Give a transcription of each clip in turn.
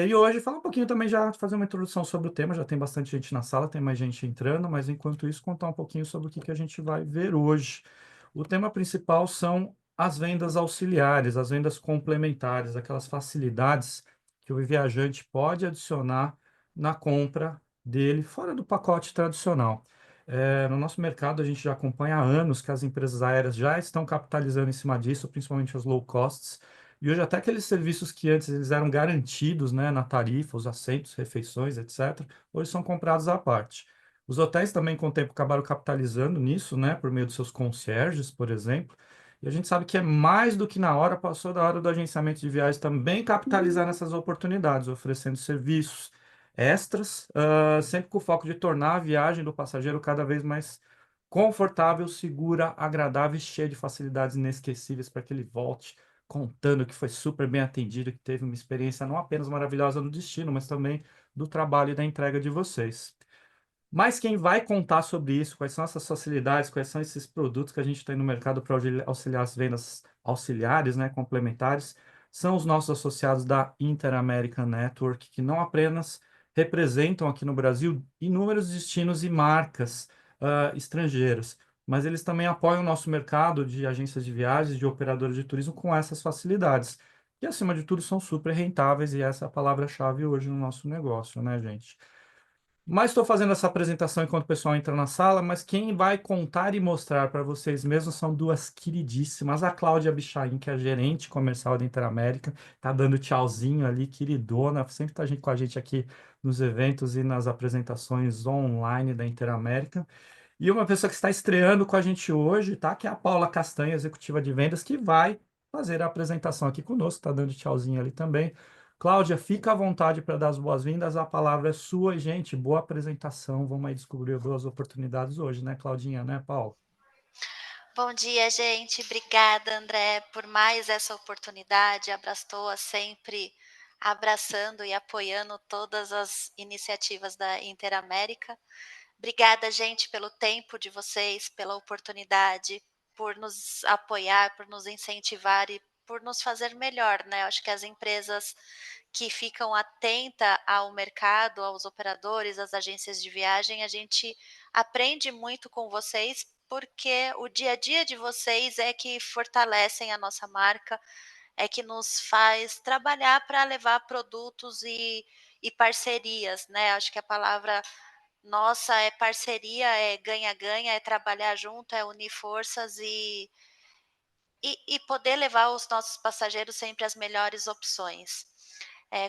E hoje fala um pouquinho também, já fazer uma introdução sobre o tema, já tem bastante gente na sala, tem mais gente entrando, mas enquanto isso contar um pouquinho sobre o que que a gente vai ver hoje. O tema principal são as vendas auxiliares, as vendas complementares, aquelas facilidades que o viajante pode adicionar na compra dele, fora do pacote tradicional. No nosso mercado, a gente já acompanha há anos que as empresas aéreas já estão capitalizando em cima disso, principalmente as low costs, e hoje até aqueles serviços que antes eles eram garantidos, né, na tarifa, os assentos, refeições, etc., hoje são comprados à parte. Os hotéis também, com o tempo, acabaram capitalizando nisso, né, por meio dos seus concierges, por exemplo. E a gente sabe que é mais do que na hora, passou da hora do agenciamento de viagens também capitalizar nessas oportunidades, oferecendo serviços extras, sempre com o foco de tornar a viagem do passageiro cada vez mais confortável, segura, agradável e cheia de facilidades inesquecíveis para que ele volte contando que foi super bem atendido, que teve uma experiência não apenas maravilhosa no destino, mas também do trabalho e da entrega de vocês. Mas quem vai contar sobre isso, quais são essas facilidades, quais são esses produtos que a gente tem no mercado para auxiliar as vendas auxiliares, né, complementares, são os nossos associados da Inter-American Network, que não apenas representam aqui no Brasil inúmeros destinos e marcas estrangeiras, mas eles também apoiam o nosso mercado de agências de viagens, de operadores de turismo com essas facilidades. E, acima de tudo, são super rentáveis e essa é a palavra-chave hoje no nosso negócio, né, gente? Mas estou fazendo essa apresentação enquanto o pessoal entra na sala, mas quem vai contar e mostrar para vocês mesmos são duas queridíssimas. A Cláudia Bichain, que é a gerente comercial da Interamérica, tá dando tchauzinho ali, queridona, sempre tá com a gente aqui nos eventos e nas apresentações online da Interamérica. E uma pessoa que está estreando com a gente hoje, tá? Que é a Paula Castanha, executiva de vendas, que vai fazer a apresentação aqui conosco, tá dando tchauzinho ali também. Cláudia, fica à vontade para dar as boas-vindas. A palavra é sua e, gente, boa apresentação. Vamos aí descobrir boas oportunidades hoje, né, Claudinha, né, Paulo? Bom dia, gente. Obrigada, André, por mais essa oportunidade. Abraçoa sempre abraçando e apoiando todas as iniciativas da Interamérica. Obrigada, gente, pelo tempo de vocês, pela oportunidade, por nos apoiar, por nos incentivar e por nos fazer melhor, né? Acho que as empresas que ficam atenta ao mercado, aos operadores, às agências de viagem, a gente aprende muito com vocês, porque o dia a dia de vocês é que fortalecem a nossa marca, é que nos faz trabalhar para levar produtos e parcerias, né? Acho que a palavra nossa é parceria, é ganha-ganha, é trabalhar junto, é unir forças e poder levar os nossos passageiros sempre as melhores opções.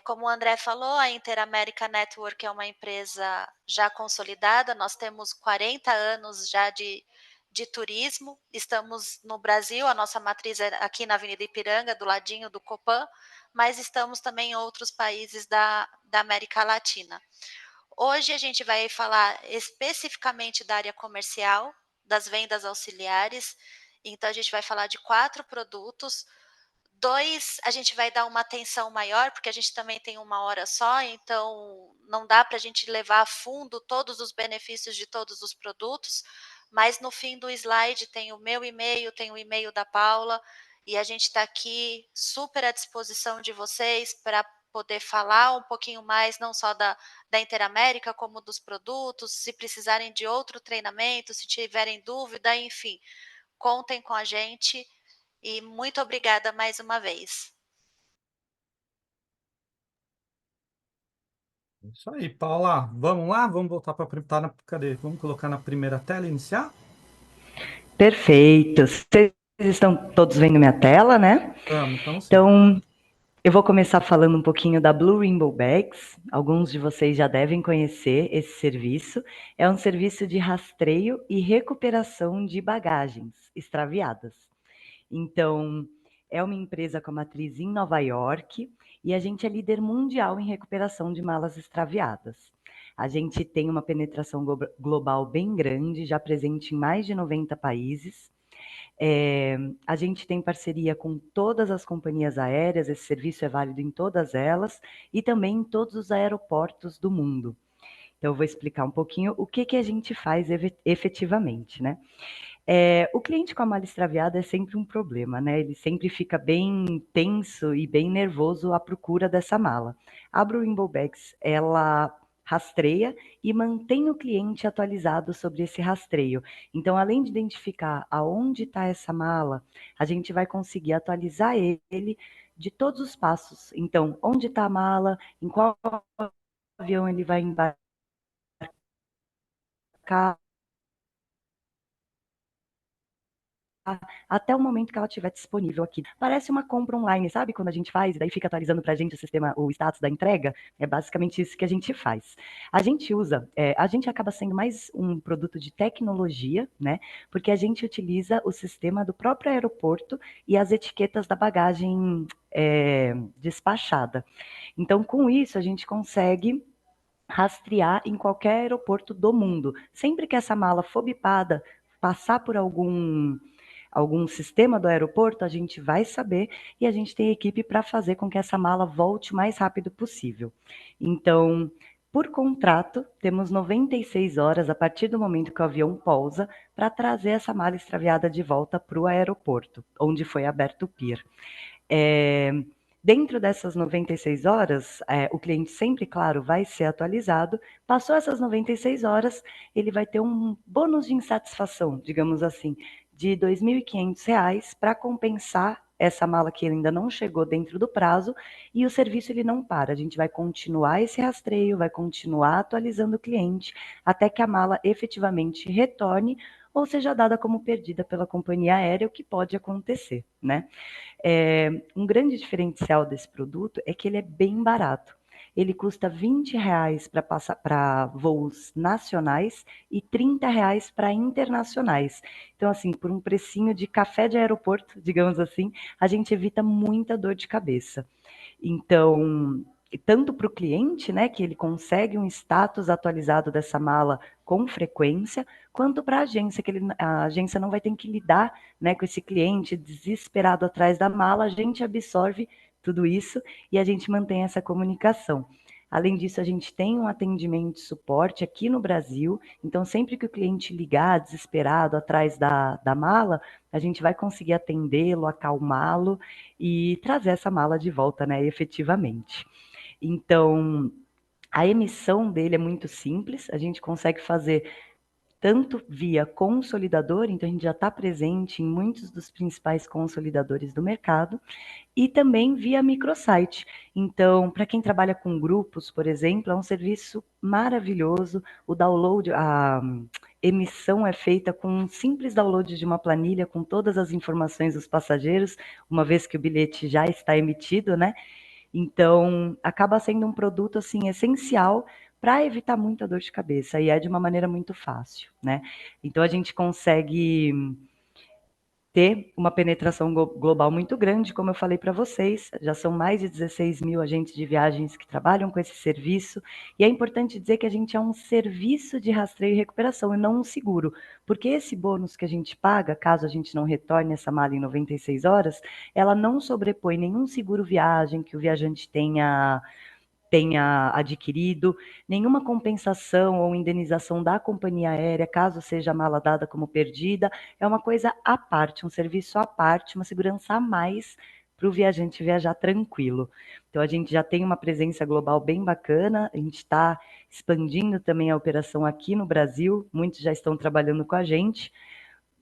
Como o André falou, a Interamérica Network é uma empresa já consolidada, nós temos 40 anos já de turismo, estamos no Brasil, a nossa matriz é aqui na Avenida Ipiranga, do ladinho do Copan, mas estamos também em outros países da América Latina. Hoje a gente vai falar especificamente da área comercial, das vendas auxiliares, então a gente vai falar de 4 produtos. 2, a gente vai dar uma atenção maior, porque a gente também tem 1 hora só, então não dá para a gente levar a fundo todos os benefícios de todos os produtos, mas no fim do slide tem o meu e-mail, tem o e-mail da Paula, e a gente está aqui super à disposição de vocês para poder falar um pouquinho mais, não só da Interamérica, como dos produtos, se precisarem de outro treinamento, se tiverem dúvida, enfim, contem com a gente e muito obrigada mais uma vez. Isso aí, Paula. Vamos lá? Vamos voltar para tá cadê? Vamos colocar na primeira tela e iniciar? Perfeito. Vocês estão todos vendo minha tela, né? Então sim. Então, eu vou começar falando um pouquinho da Blue Rainbow Bags. Alguns de vocês já devem conhecer esse serviço. É um serviço de rastreio e recuperação de bagagens extraviadas. Então, é uma empresa com a matriz em Nova York e a gente é líder mundial em recuperação de malas extraviadas. A gente tem uma penetração global bem grande, já presente em mais de 90 países. A gente tem parceria com todas as companhias aéreas, esse serviço é válido em todas elas e também em todos os aeroportos do mundo. Então, eu vou explicar um pouquinho o que a gente faz efetivamente, né? O cliente com a mala extraviada é sempre um problema, né? Ele sempre fica bem tenso e bem nervoso à procura dessa mala. A Blue Rainbow Bags, ela rastreia e mantém o cliente atualizado sobre esse rastreio. Então, além de identificar aonde está essa mala, a gente vai conseguir atualizar ele de todos os passos. Então, onde está a mala, em qual avião ele vai embarcar, até o momento que ela estiver disponível aqui. Parece uma compra online, sabe? Quando a gente faz, daí fica atualizando para a gente o sistema, o status da entrega. É basicamente isso que a gente faz. A gente usa, a gente acaba sendo mais um produto de tecnologia, né? Porque a gente utiliza o sistema do próprio aeroporto e as etiquetas da bagagem despachada. Então, com isso, a gente consegue rastrear em qualquer aeroporto do mundo. Sempre que essa mala for bipada, passar por algum sistema do aeroporto, a gente vai saber e a gente tem equipe para fazer com que essa mala volte o mais rápido possível. Então, por contrato, temos 96 horas a partir do momento que o avião pousa para trazer essa mala extraviada de volta para o aeroporto, onde foi aberto o pier. Dentro dessas 96 horas, o cliente sempre, claro, vai ser atualizado. Passou essas 96 horas, ele vai ter um bônus de insatisfação, digamos assim, de R$ 2.500 para compensar essa mala que ainda não chegou dentro do prazo, e o serviço ele não para. A gente vai continuar esse rastreio, vai continuar atualizando o cliente até que a mala efetivamente retorne ou seja dada como perdida pela companhia aérea, o que pode acontecer, né? Um grande diferencial desse produto é que ele é bem barato. Ele custa R$ 20 para voos nacionais e R$ 30 para internacionais. Então, assim, por um precinho de café de aeroporto, digamos assim, a gente evita muita dor de cabeça. Então, tanto para o cliente, né, que ele consegue um status atualizado dessa mala com frequência, quanto para a agência, que a agência não vai ter que lidar, né, com esse cliente desesperado atrás da mala, a gente absorve tudo isso e a gente mantém essa comunicação. Além disso, a gente tem um atendimento de suporte aqui no Brasil, então sempre que o cliente ligar desesperado atrás da mala, a gente vai conseguir atendê-lo, acalmá-lo e trazer essa mala de volta, né, efetivamente. Então, a emissão dele é muito simples, a gente consegue fazer tanto via consolidador, então a gente já está presente em muitos dos principais consolidadores do mercado, e também via microsite. Então, para quem trabalha com grupos, por exemplo, é um serviço maravilhoso. O download, a emissão é feita com um simples download de uma planilha com todas as informações dos passageiros, uma vez que o bilhete já está emitido, né? Então, acaba sendo um produto assim essencial para evitar muita dor de cabeça e é de uma maneira muito fácil, né? Então a gente consegue ter uma penetração global muito grande, como eu falei para vocês, já são mais de 16 mil agentes de viagens que trabalham com esse serviço, e é importante dizer que a gente é um serviço de rastreio e recuperação, e não um seguro, porque esse bônus que a gente paga, caso a gente não retorne essa mala em 96 horas, ela não sobrepõe nenhum seguro viagem que o viajante tenha adquirido, nenhuma compensação ou indenização da companhia aérea, caso seja a mala dada como perdida, é uma coisa à parte, um serviço à parte, uma segurança a mais para o viajante viajar tranquilo. Então, a gente já tem uma presença global bem bacana, a gente está expandindo também a operação aqui no Brasil, muitos já estão trabalhando com a gente,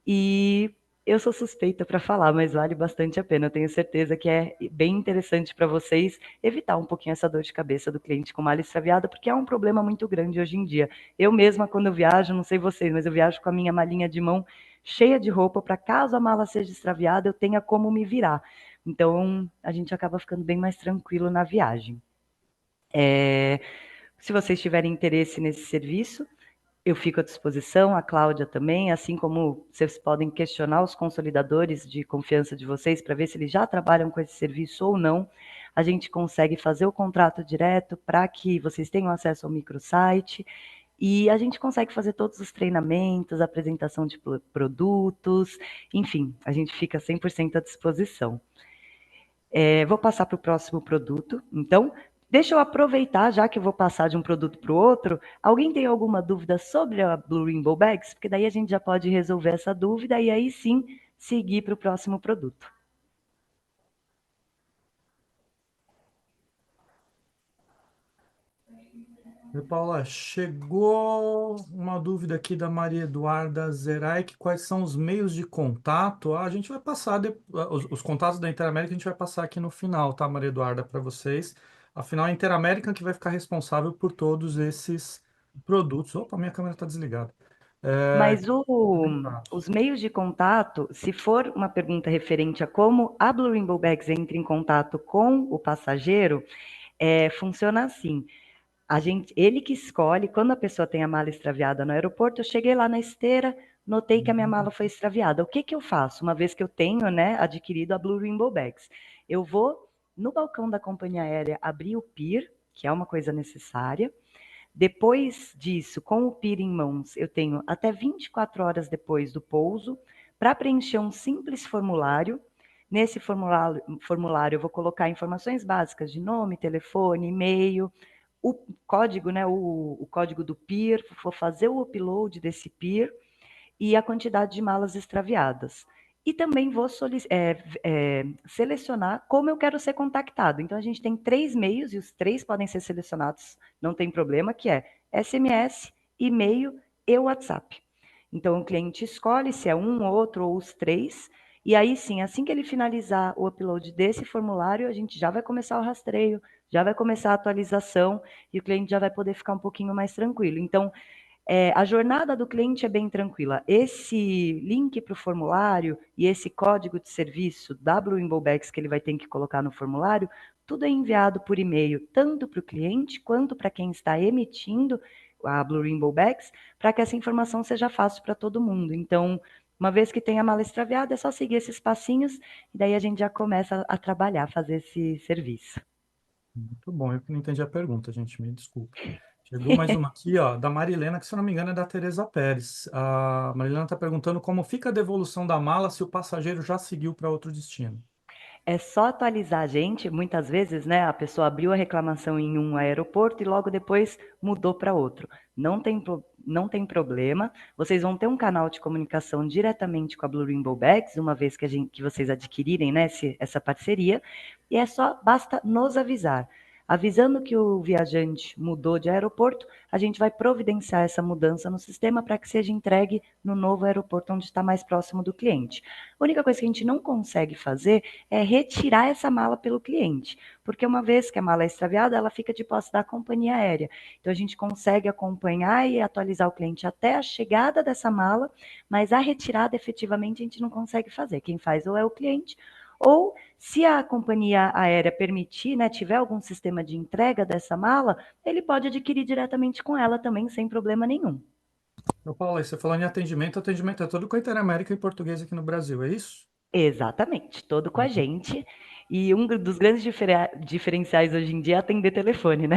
e eu sou suspeita para falar, mas vale bastante a pena. Eu tenho certeza que é bem interessante para vocês evitar um pouquinho essa dor de cabeça do cliente com mala extraviada, porque é um problema muito grande hoje em dia. Eu mesma, quando eu viajo, não sei vocês, mas eu viajo com a minha malinha de mão cheia de roupa para caso a mala seja extraviada, eu tenha como me virar. Então, a gente acaba ficando bem mais tranquilo na viagem. Se vocês tiverem interesse nesse serviço, eu fico à disposição, a Cláudia também, assim como vocês podem questionar os consolidadores de confiança de vocês para ver se eles já trabalham com esse serviço ou não. A gente consegue fazer o contrato direto para que vocês tenham acesso ao microsite e a gente consegue fazer todos os treinamentos, apresentação de produtos, enfim, a gente fica 100% à disposição. Vou passar para o próximo produto. Então, Deixa eu aproveitar, já que eu vou passar de um produto para o outro. Alguém tem alguma dúvida sobre a Blue Rainbow Bags? Porque daí a gente já pode resolver essa dúvida e aí sim seguir para o próximo produto. E, Paula, chegou uma dúvida aqui da Maria Eduarda Zeraik, quais são os meios de contato? A gente vai passar, os contatos da Interamérica a gente vai passar aqui no final, tá, Maria Eduarda, para vocês. Afinal, é a Interamérica que vai ficar responsável por todos esses produtos. Opa, minha câmera está desligada. Mas Contatos. os meios de contato, se for uma pergunta referente a como a Blue Rainbow Bags entra em contato com o passageiro, funciona assim. Ele que escolhe, quando a pessoa tem a mala extraviada no aeroporto, eu cheguei lá na esteira, notei que a minha mala foi extraviada. O que que eu faço? Uma vez que eu tenho, né, adquirido a Blue Rainbow Bags, eu vou no balcão da companhia aérea abrir o PIR, que é uma coisa necessária. Depois disso, com o PIR em mãos, eu tenho até 24 horas depois do pouso para preencher um simples formulário. Nesse formulário, eu vou colocar informações básicas de nome, telefone, e-mail, o código, né, o código do PIR, vou fazer o upload desse PIR e a quantidade de malas extraviadas. E também vou selecionar como eu quero ser contactado. Então, a gente tem 3 meios, e os 3 podem ser selecionados, não tem problema, que é SMS, e-mail e WhatsApp. Então, o cliente escolhe se é um, outro ou os 3, e aí sim, assim que ele finalizar o upload desse formulário, a gente já vai começar o rastreio, já vai começar a atualização, e o cliente já vai poder ficar um pouquinho mais tranquilo. Então, a jornada do cliente é bem tranquila. Esse link para o formulário e esse código de serviço da Blue Rainbow Bags que ele vai ter que colocar no formulário, tudo é enviado por e-mail, tanto para o cliente quanto para quem está emitindo a Blue Rainbow Bags, para que essa informação seja fácil para todo mundo. Então, uma vez que tem a mala extraviada, é só seguir esses passinhos e daí a gente já começa a trabalhar, fazer esse serviço. Muito bom, eu que não entendi a pergunta, gente, me desculpe. Chegou mais uma aqui, ó, da Marilena, que se eu não me engano é da Tereza Pérez. A Marilena está perguntando como fica a devolução da mala se o passageiro já seguiu para outro destino. É só atualizar a gente, muitas vezes, né? A pessoa abriu a reclamação em um aeroporto e logo depois mudou para outro. Não tem problema. Vocês vão ter um canal de comunicação diretamente com a Blue Rainbow Bags, uma vez que vocês adquirirem, né, essa parceria. E basta nos avisar. Avisando que o viajante mudou de aeroporto, a gente vai providenciar essa mudança no sistema para que seja entregue no novo aeroporto onde está mais próximo do cliente. A única coisa que a gente não consegue fazer é retirar essa mala pelo cliente, porque uma vez que a mala é extraviada, ela fica de posse da companhia aérea. Então a gente consegue acompanhar e atualizar o cliente até a chegada dessa mala, mas a retirada efetivamente a gente não consegue fazer. Quem faz ou é o cliente, ou se a companhia aérea permitir, né, tiver algum sistema de entrega dessa mala, ele pode adquirir diretamente com ela também, sem problema nenhum. Ô, Paula, você falando em atendimento, o atendimento é todo com a Interamérica e português aqui no Brasil, é isso? Exatamente, todo com a gente. E um dos grandes diferenciais hoje em dia é atender telefone, né?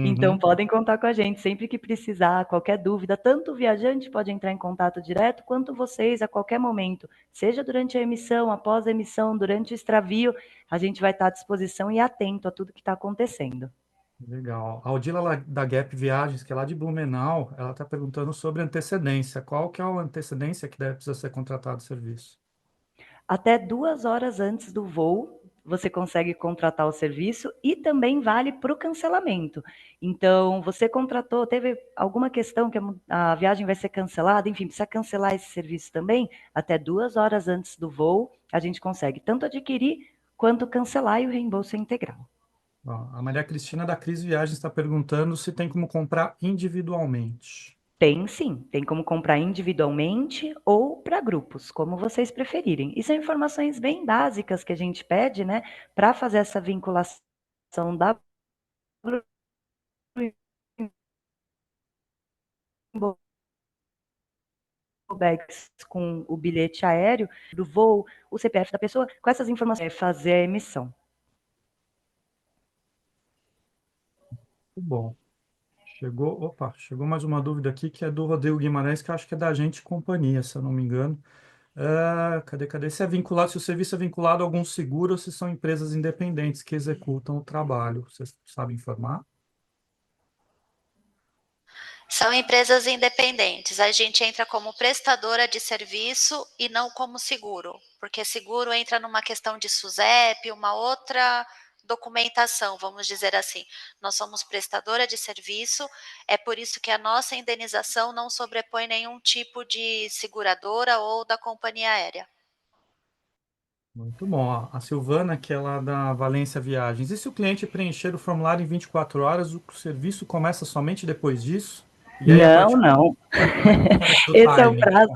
Então Uhum. podem contar com a gente sempre que precisar, qualquer dúvida, tanto o viajante pode entrar em contato direto, quanto vocês a qualquer momento, seja durante a emissão, após a emissão, durante o extravio, a gente vai estar à disposição e atento a tudo que está acontecendo. Legal. A Odila da Gap Viagens, que é lá de Blumenau, ela está perguntando sobre antecedência. Qual que é a antecedência que precisa ser contratado o serviço? Até 2 horas antes do voo, você consegue contratar o serviço e também vale para o cancelamento. Então, você contratou, teve alguma questão que a viagem vai ser cancelada, enfim, precisa cancelar esse serviço também, até 2 horas antes do voo, a gente consegue tanto adquirir quanto cancelar e o reembolso é integral. Ó, a Maria Cristina da Cris Viagens está perguntando se tem como comprar individualmente. Tem sim, tem como comprar individualmente ou para grupos, como vocês preferirem. E são informações bem básicas que a gente pede, né, para fazer essa vinculação da bags com o bilhete aéreo do voo, o CPF da pessoa, com essas informações, fazer a emissão. Muito bom. Chegou mais uma dúvida aqui que é do Rodrigo Guimarães, que eu acho que é da Gente e Companhia, se eu não me engano. Cadê? Se é vinculado, se o serviço é vinculado a algum seguro ou se são empresas independentes que executam o trabalho. Vocês sabem informar? São empresas independentes. A gente entra como prestadora de serviço e não como seguro, porque seguro entra numa questão de SUSEP, uma outra documentação, vamos dizer assim. Nós somos prestadora de serviço, é por isso que a nossa indenização não sobrepõe nenhum tipo de seguradora ou da companhia aérea. Muito bom. Ó, a Silvana, que é lá da Valência Viagens. E se o cliente preencher o formulário em 24 horas, o serviço começa somente depois disso? E aí, a Não, partir não. como é que funciona esse Esse é o timing? prazo,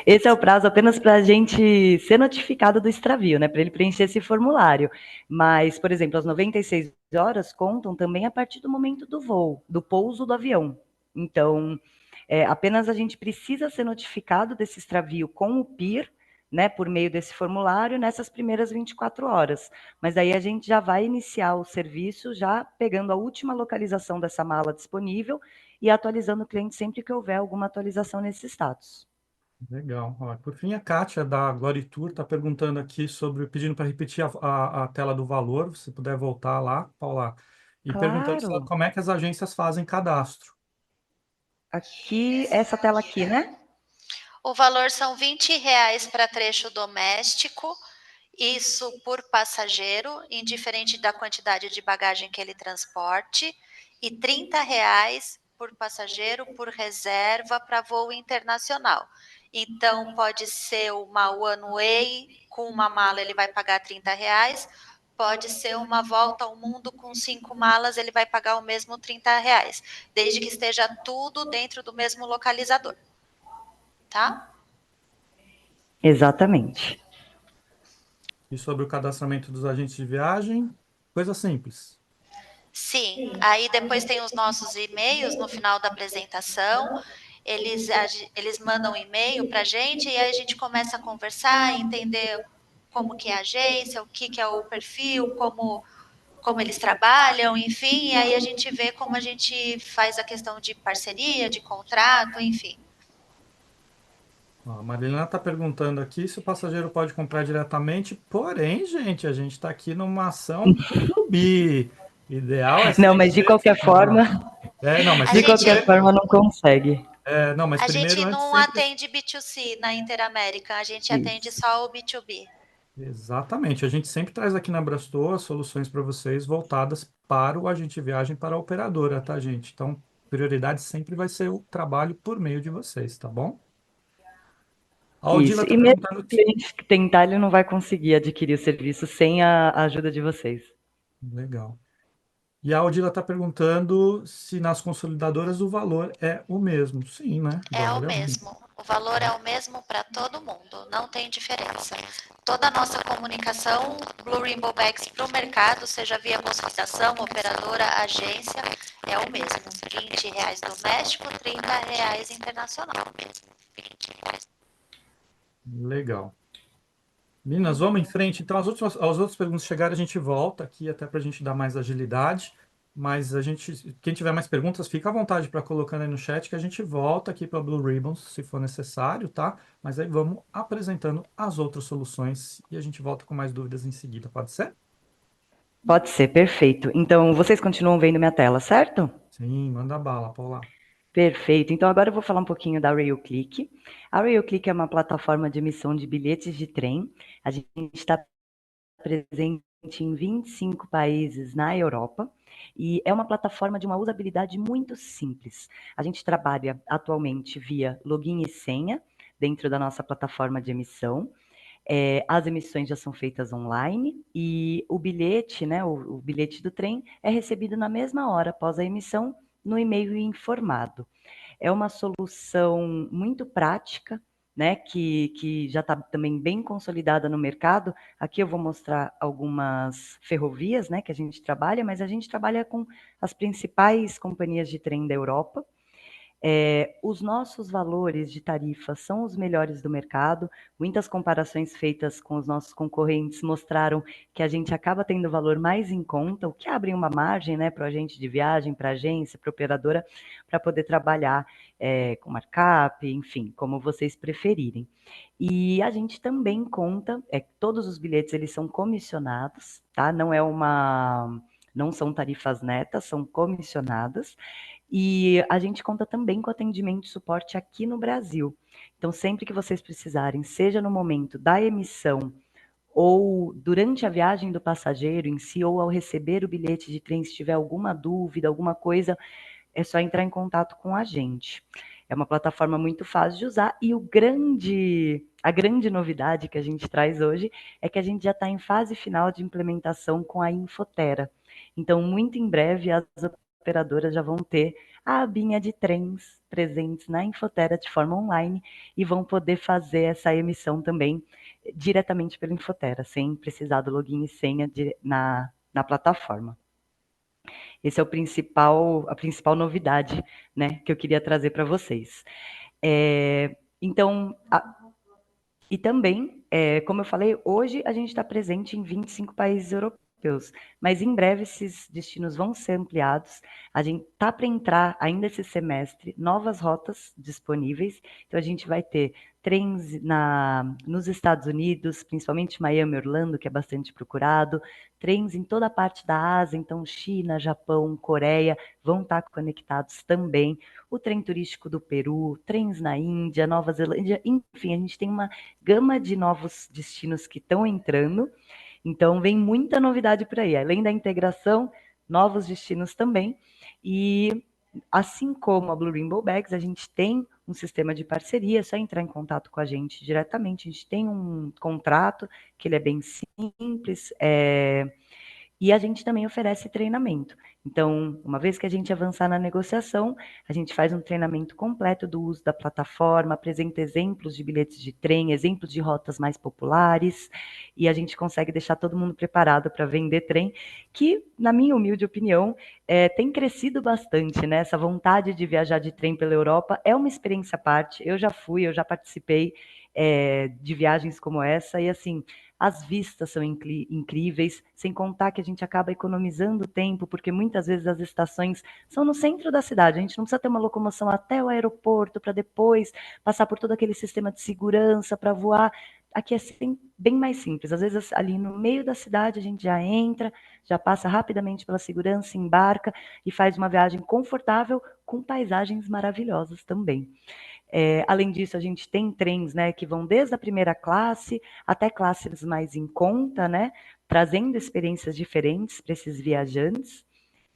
esse é o prazo apenas para a gente ser notificado do extravio, né? Para ele preencher esse formulário. Mas, por exemplo, as 96 horas contam também a partir do momento do voo, do pouso do avião. Então, apenas a gente precisa ser notificado desse extravio com o PIR, né, por meio desse formulário, nessas primeiras 24 horas. Mas aí a gente já vai iniciar o serviço já pegando a última localização dessa mala disponível e atualizando o cliente sempre que houver alguma atualização nesse status. Legal. Ó, por fim, a Kátia, da Gloritour, está perguntando aqui pedindo para repetir a tela do valor, se puder voltar lá, Paula, e perguntando Claro. como é que as agências fazem cadastro. Aqui, essa tela aqui, né? O valor são R$ 20 para trecho doméstico, isso por passageiro, indiferente da quantidade de bagagem que ele transporte, e R$ 30 por passageiro por reserva para voo internacional. Então, pode ser uma one way, com uma mala ele vai pagar R$ 30, pode ser uma volta ao mundo com 5 malas, ele vai pagar o mesmo R$ 30, desde que esteja tudo dentro do mesmo localizador. Tá? Exatamente. E sobre o cadastramento dos agentes de viagem, coisa simples. Sim, aí depois tem os nossos e-mails no final da apresentação. Eles mandam um e-mail para a gente e aí a gente começa a conversar, entender como que é a agência, o que é o perfil, como eles trabalham, enfim, e aí a gente vê como a gente faz a questão de parceria, de contrato, enfim. Ó, a Marilena está perguntando aqui se o passageiro pode comprar diretamente, porém, gente, a gente está aqui numa ação B2B. Ideal é Não, ser mas de qualquer empresa. forma, Não, mas A de tem que gente, qualquer ser. forma não consegue. Não, mas a primeiro, gente antes não sempre. atende B2C na Interamérica, a gente atende Isso. só o B2B. Exatamente. A gente sempre traz aqui na Brastoa soluções para vocês voltadas para o agente de viagem, para a operadora, tá, gente? Então, prioridade sempre vai ser o trabalho por meio de vocês, tá bom? A Aldila Isso. está E mesmo perguntando. se o cliente tentar, ele não vai conseguir adquirir o serviço sem a ajuda de vocês. Legal. E a Aldila está perguntando se nas consolidadoras o valor é o mesmo. Sim, né? O É o valor é o mesmo. mesmo. O valor é o mesmo para todo mundo, não tem diferença. Toda a nossa comunicação Blue Rainbow Bags para o mercado, seja via consolidação, operadora, agência, é o mesmo. R$ 20 doméstico, R$ 30 internacional. Legal. Meninas, vamos em frente. Então, as outras perguntas chegarem, a gente volta aqui até para a gente dar mais agilidade. Mas quem tiver mais perguntas, fica à vontade para colocar aí no chat que a gente volta aqui para Blue Ribbons, se for necessário, tá? Mas aí vamos apresentando as outras soluções e a gente volta com mais dúvidas em seguida, pode ser? Pode ser, perfeito. Então, vocês continuam vendo minha tela, certo? Sim, manda bala, Paula. Perfeito. Então, agora eu vou falar um pouquinho da RailClick. A RailClick é uma plataforma de emissão de bilhetes de trem. A gente está presente em 25 países na Europa e é uma plataforma de uma usabilidade muito simples. A gente trabalha atualmente via login e senha dentro da nossa plataforma de emissão. As emissões já são feitas online e o bilhete, né, o bilhete do trem é recebido na mesma hora após a emissão no e-mail informado. É uma solução muito prática, né, que já está também bem consolidada no mercado. Aqui eu vou mostrar algumas ferrovias, né, que a gente trabalha, mas a gente trabalha com as principais companhias de trem da Europa. Os nossos valores de tarifa são os melhores do mercado. Muitas comparações feitas com os nossos concorrentes mostraram que a gente acaba tendo valor mais em conta, o que abre uma margem, né, para o agente de viagem, para a agência, para a operadora, para poder trabalhar com markup, enfim, como vocês preferirem. E a gente também conta, todos os bilhetes eles são comissionados, tá? Não são tarifas netas, são comissionadas. E a gente conta também com atendimento e suporte aqui no Brasil. Então, sempre que vocês precisarem, seja no momento da emissão ou durante a viagem do passageiro em si, ou ao receber o bilhete de trem, se tiver alguma dúvida, alguma coisa, é só entrar em contato com a gente. É uma plataforma muito fácil de usar e a grande novidade que a gente traz hoje é que a gente já está em fase final de implementação com a Infotera. Então, muito em breve, as operadoras já vão ter a abinha de trens presentes na Infotera de forma online e vão poder fazer essa emissão também diretamente pela Infotera, sem precisar do login e senha na plataforma. Esse é a principal novidade, né, que eu queria trazer para vocês. Então, e também, como eu falei, hoje a gente está presente em 25 países europeus, mas em breve esses destinos vão ser ampliados. A gente está para entrar ainda esse semestre novas rotas disponíveis. Então a gente vai ter trens nos Estados Unidos, principalmente Miami, Orlando, que é bastante procurado, trens em toda a parte da Ásia, então China, Japão, Coreia vão estar conectados também. O trem turístico do Peru, trens na Índia, Nova Zelândia, enfim, a gente tem uma gama de novos destinos que estão entrando. Então, vem muita novidade por aí. Além da integração, novos destinos também. E, assim como a Blue Rainbow Bags, a gente tem um sistema de parceria, é só entrar em contato com a gente diretamente. A gente tem um contrato, que ele é bem simples, e a gente também oferece treinamento. Então, uma vez que a gente avançar na negociação, a gente faz um treinamento completo do uso da plataforma, apresenta exemplos de bilhetes de trem, exemplos de rotas mais populares, e a gente consegue deixar todo mundo preparado para vender trem, que, na minha humilde opinião, tem crescido bastante, né? Essa vontade de viajar de trem pela Europa é uma experiência à parte. Eu já participei de viagens como essa, e assim, as vistas são incríveis, sem contar que a gente acaba economizando tempo, porque muitas vezes as estações são no centro da cidade, a gente não precisa ter uma locomoção até o aeroporto para depois passar por todo aquele sistema de segurança para voar. Aqui é bem mais simples, às vezes ali no meio da cidade a gente já entra, já passa rapidamente pela segurança, embarca e faz uma viagem confortável com paisagens maravilhosas também. Além disso, a gente tem trens, né, que vão desde a primeira classe até classes mais em conta, né, trazendo experiências diferentes para esses viajantes.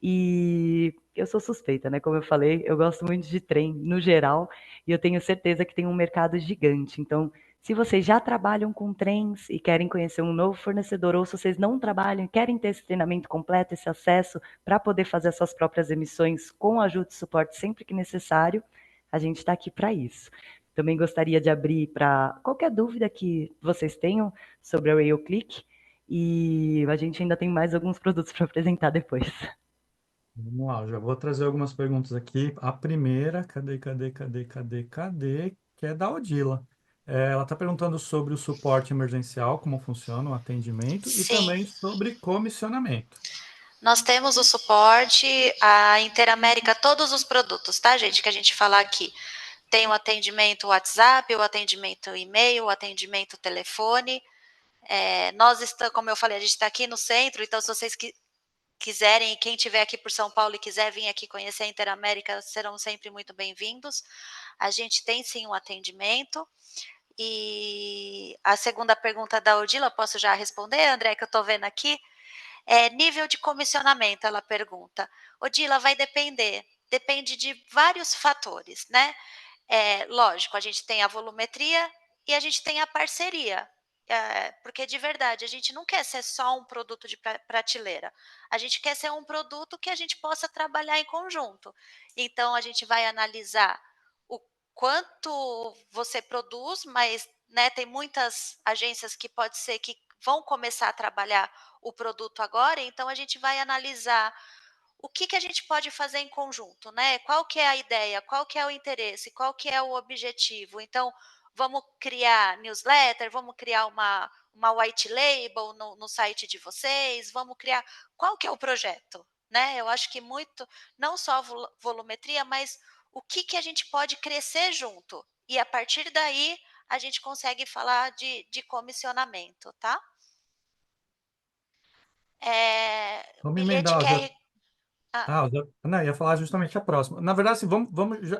E eu sou suspeita, né? Como eu falei, eu gosto muito de trem no geral e eu tenho certeza que tem um mercado gigante. Então, se vocês já trabalham com trens e querem conhecer um novo fornecedor, ou se vocês não trabalham e querem ter esse treinamento completo, esse acesso para poder fazer as suas próprias emissões com ajuda e suporte sempre que necessário, a gente está aqui para isso. Também gostaria de abrir para qualquer dúvida que vocês tenham sobre a RailClick, e a gente ainda tem mais alguns produtos para apresentar depois. Vamos lá, eu já vou trazer algumas perguntas aqui. A primeira, cadê? Que é da Odila. Ela está perguntando sobre o suporte emergencial, como funciona o atendimento, e Sim, também sobre comissionamento. nós temos o suporte, a Interamérica, todos os produtos, tá, gente, que a gente falar aqui. Tem o atendimento WhatsApp, o atendimento e-mail, o atendimento telefone. Nós estamos, como eu falei, a gente está aqui no centro, então se vocês quiserem, quem estiver aqui por São Paulo e quiser vir aqui conhecer a Interamérica, serão sempre muito bem-vindos. A gente tem sim um atendimento. E a segunda pergunta da Odila, posso já responder, André, que eu estou vendo aqui? Nível de comissionamento, ela pergunta. Odila, vai depender. Depende de vários fatores, né? Lógico, a gente tem a volumetria e a gente tem a parceria. Porque de verdade, a gente não quer ser só um produto de prateleira. A gente quer ser um produto que a gente possa trabalhar em conjunto. Então, a gente vai analisar o quanto você produz, mas, né, tem muitas agências que pode ser que vão começar a trabalhar o produto agora, então a gente vai analisar o que a gente pode fazer em conjunto, né? Qual que é a ideia, qual que é o interesse, qual que é o objetivo. Então, vamos criar newsletter, vamos criar uma white label no site de vocês, vamos criar... Qual que é o projeto? Né? Eu acho que muito, não só volumetria, mas o que a gente pode crescer junto. E a partir daí, a gente consegue falar de comissionamento, tá? Vamos Bilhete emendar. QR... Ah, Não, ia falar justamente a próxima. Na verdade, assim,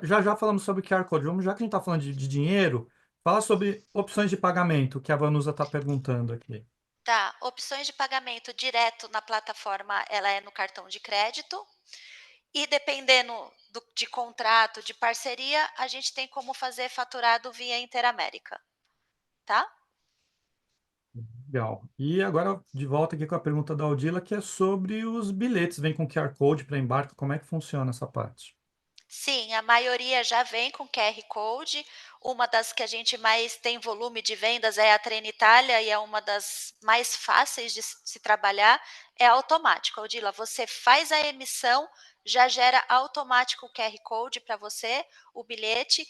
já falamos sobre QR Code. Já que a gente está falando de dinheiro, fala sobre opções de pagamento, que a Vanusa está perguntando aqui. tá. Opções de pagamento direto na plataforma, ela é no cartão de crédito. E dependendo de contrato, de parceria, a gente tem como fazer faturado via Interamérica, tá? Legal. E agora, de volta aqui com a pergunta da Odila, que é sobre os bilhetes. Vem com QR Code para embarque. Como é que funciona essa parte? Sim, a maioria já vem com QR Code. Uma das que a gente mais tem volume de vendas é a Trenitalia e é uma das mais fáceis de se trabalhar. É automático. Odila, você faz a emissão, já gera automático o QR Code para você, o bilhete.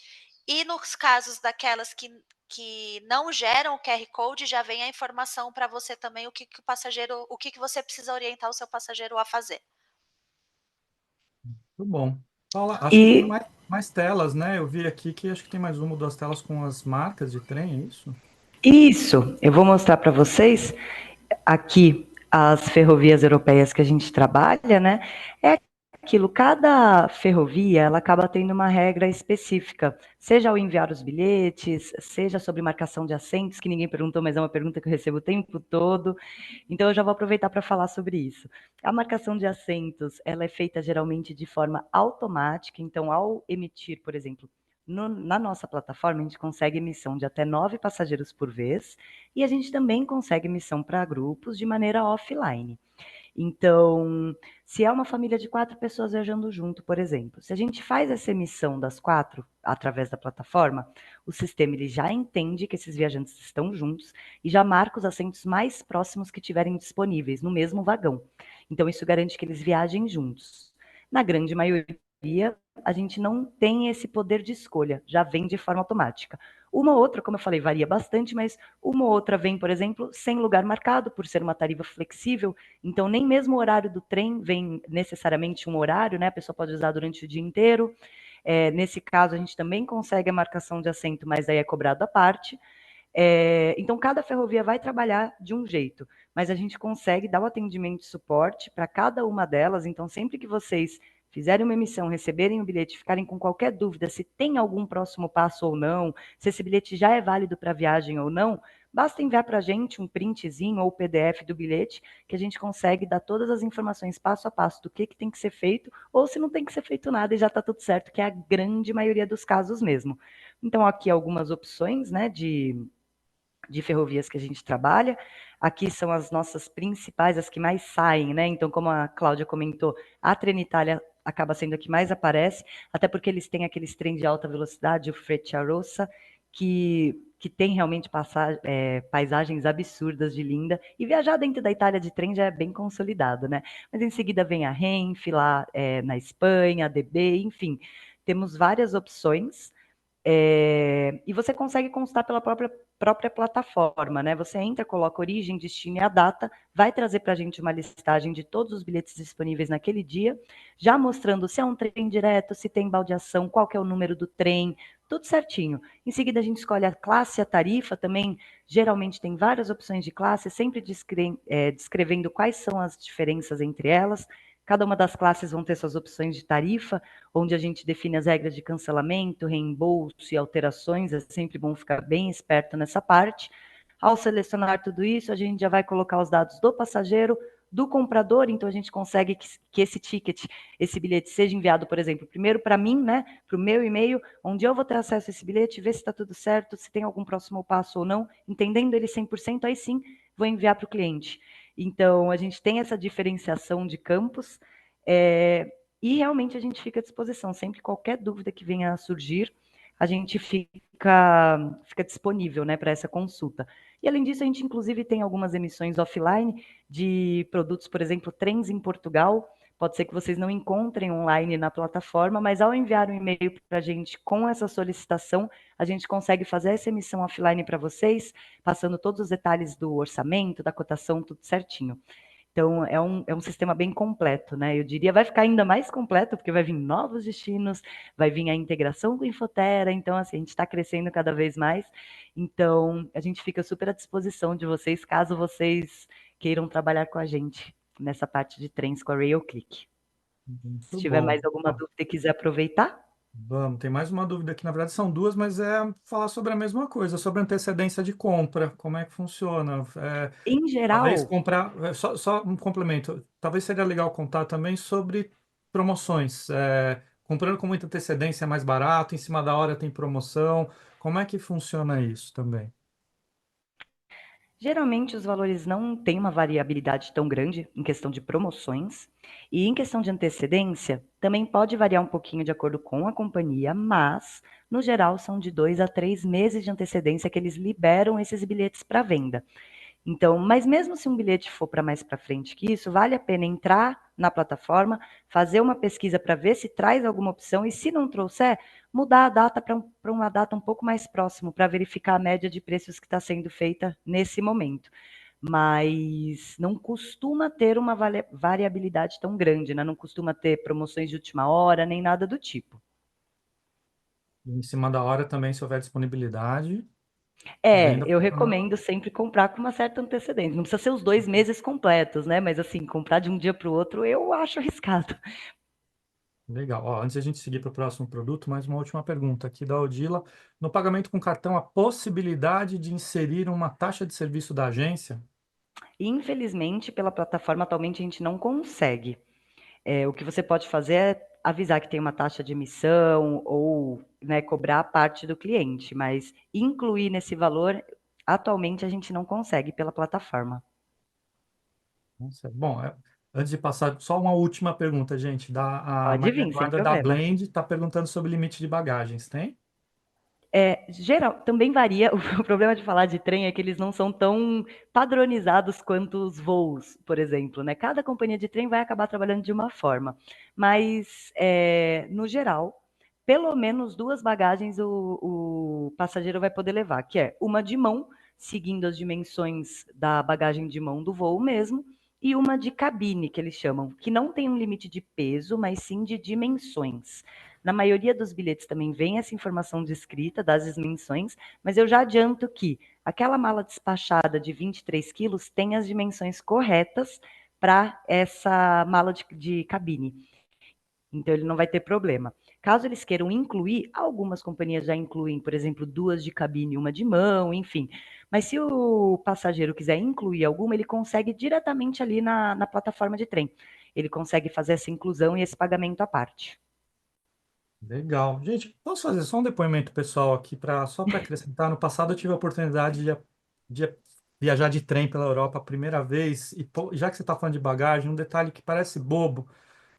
E nos casos daquelas que não geram o QR Code, já vem a informação para você também o passageiro, o que você precisa orientar o seu passageiro a fazer. Muito bom. Paula, acho que tem E mais telas, né? Eu vi aqui que acho que tem mais uma ou duas telas com as marcas de trem, é isso? isso, eu vou mostrar para vocês aqui as ferrovias europeias que a gente trabalha, né? É aquilo, cada ferrovia, ela acaba tendo uma regra específica, seja ao enviar os bilhetes, seja sobre marcação de assentos, que ninguém perguntou, mas é uma pergunta que eu recebo o tempo todo. Então eu já vou aproveitar para falar sobre isso. A marcação de assentos, ela é feita geralmente de forma automática, então ao emitir, por exemplo, na nossa plataforma, a gente consegue emissão de até 9 passageiros por vez, e a gente também consegue emissão para grupos de maneira offline. Então, se é uma família de 4 pessoas viajando junto, por exemplo, se a gente faz essa emissão das 4 através da plataforma, o sistema ele já entende que esses viajantes estão juntos e já marca os assentos mais próximos que tiverem disponíveis no mesmo vagão. Então, isso garante que eles viajem juntos. Na grande maioria, a gente não tem esse poder de escolha, já vem de forma automática. Uma outra, como eu falei, varia bastante, mas uma outra vem, por exemplo, sem lugar marcado, por ser uma tarifa flexível, então nem mesmo o horário do trem vem necessariamente um horário, né? A pessoa pode usar durante o dia inteiro. Nesse caso, a gente também consegue a marcação de assento, mas aí é cobrado à parte. Então, cada ferrovia vai trabalhar de um jeito, mas a gente consegue dar o atendimento e suporte para cada uma delas. Então, sempre que vocês fizerem uma emissão, receberem o bilhete, ficarem com qualquer dúvida se tem algum próximo passo ou não, se esse bilhete já é válido para a viagem ou não, basta enviar para a gente um printzinho ou PDF do bilhete, que a gente consegue dar todas as informações passo a passo do que tem que ser feito, ou se não tem que ser feito nada e já está tudo certo, que é a grande maioria dos casos mesmo. Então, aqui algumas opções, né, de ferrovias que a gente trabalha. Aqui são as nossas principais, as que mais saem, né? Então, como a Cláudia comentou, a Trenitalia acaba sendo a que mais aparece, até porque eles têm aqueles trens de alta velocidade, o Frecciarossa, que tem realmente paisagens absurdas de linda, e viajar dentro da Itália de trem já é bem consolidado, né? Mas em seguida vem a Renfe, lá na Espanha, a DB, enfim, temos várias opções, e você consegue consultar pela própria plataforma, né? Você entra, coloca origem, destino e a data, vai trazer para a gente uma listagem de todos os bilhetes disponíveis naquele dia, já mostrando se é um trem direto, se tem baldeação, qual que é o número do trem, tudo certinho. Em seguida, a gente escolhe a classe, a tarifa também. Geralmente tem várias opções de classe, sempre descrevendo quais são as diferenças entre elas. Cada uma das classes vão ter suas opções de tarifa, onde a gente define as regras de cancelamento, reembolso e alterações. É sempre bom ficar bem esperto nessa parte. Ao selecionar tudo isso, a gente já vai colocar os dados do passageiro, do comprador, então a gente consegue que esse ticket, esse bilhete seja enviado, por exemplo, primeiro para mim, né, para o meu e-mail, onde eu vou ter acesso a esse bilhete, ver se está tudo certo, se tem algum próximo passo ou não, entendendo ele 100%, aí sim vou enviar para o cliente. Então, a gente tem essa diferenciação de campos, e realmente a gente fica à disposição. Sempre qualquer dúvida que venha a surgir, a gente fica disponível, né, para essa consulta. E além disso, a gente inclusive tem algumas emissões offline de produtos, por exemplo, trens em Portugal, pode ser que vocês não encontrem online na plataforma, mas ao enviar um e-mail para a gente com essa solicitação, a gente consegue fazer essa emissão offline para vocês, passando todos os detalhes do orçamento, da cotação, tudo certinho. Então, é um sistema bem completo, né? Eu diria, vai ficar ainda mais completo, porque vai vir novos destinos, vai vir a integração com a Infotera, então, assim, a gente está crescendo cada vez mais. Então, a gente fica super à disposição de vocês, caso vocês queiram trabalhar com a gente nessa parte de trens com a RailClick. Se Muito tiver bom. mais alguma dúvida e quiser aproveitar, Vamos, tem mais uma dúvida aqui, na verdade são duas, mas é falar sobre a mesma coisa, sobre antecedência de compra, como é que funciona? em Talvez geral, comprar, só um complemento, talvez seria legal contar também sobre promoções, comprando com muita antecedência é mais barato, em cima da hora tem promoção, como é que funciona isso também? geralmente os valores não têm uma variabilidade tão grande em questão de promoções, e em questão de antecedência, também pode variar um pouquinho de acordo com a companhia, mas, no geral, são de 2 a 3 meses de antecedência que eles liberam esses bilhetes para venda. Então, mas mesmo se um bilhete for para mais para frente que isso, vale a pena entrar na plataforma, fazer uma pesquisa para ver se traz alguma opção e se não trouxer, mudar a data para uma data um pouco mais próximo, para verificar a média de preços que está sendo feita nesse momento. Mas não costuma ter uma variabilidade tão grande, né? Não costuma ter promoções de última hora, nem nada do tipo. Em cima da hora também, se houver disponibilidade, a É, venda eu funciona. recomendo sempre comprar com uma certa antecedência. Não precisa ser os 2 meses completos, né? Mas assim, comprar de um dia para o outro eu acho arriscado. Legal. Ó, antes de a gente seguir para o próximo produto, mais uma última pergunta aqui da Odila. No pagamento com cartão, a possibilidade de inserir uma taxa de serviço da agência? Infelizmente, pela plataforma atualmente a gente não consegue. O que você pode fazer é avisar que tem uma taxa de emissão ou, né, cobrar a parte do cliente, mas incluir nesse valor, atualmente a gente não consegue pela plataforma. Nossa, bom, antes de passar, só uma última pergunta, gente. A Pode Maria vir, sem Eduarda da problema. Blend está perguntando sobre limite de bagagens, tem? Geral, também varia. O problema de falar de trem é que eles não são tão padronizados quanto os voos, por exemplo, né? Cada companhia de trem vai acabar trabalhando de uma forma, mas no geral, pelo menos 2 bagagens o passageiro vai poder levar, que é uma de mão, seguindo as dimensões da bagagem de mão do voo mesmo, e uma de cabine, que eles chamam, que não tem um limite de peso, mas sim de dimensões. Na maioria dos bilhetes também vem essa informação descrita das dimensões, mas eu já adianto que aquela mala despachada de 23 quilos tem as dimensões corretas para essa mala de cabine. Então, ele não vai ter problema. Caso eles queiram incluir, algumas companhias já incluem, por exemplo, 2 de cabine e uma de mão, enfim. Mas se o passageiro quiser incluir alguma, ele consegue diretamente ali na plataforma de trem. Ele consegue fazer essa inclusão e esse pagamento à parte. Legal. Gente, posso fazer só um depoimento pessoal aqui, só para acrescentar? No passado eu tive a oportunidade de viajar de trem pela Europa a primeira vez, e pô, já que você está falando de bagagem, um detalhe que parece bobo,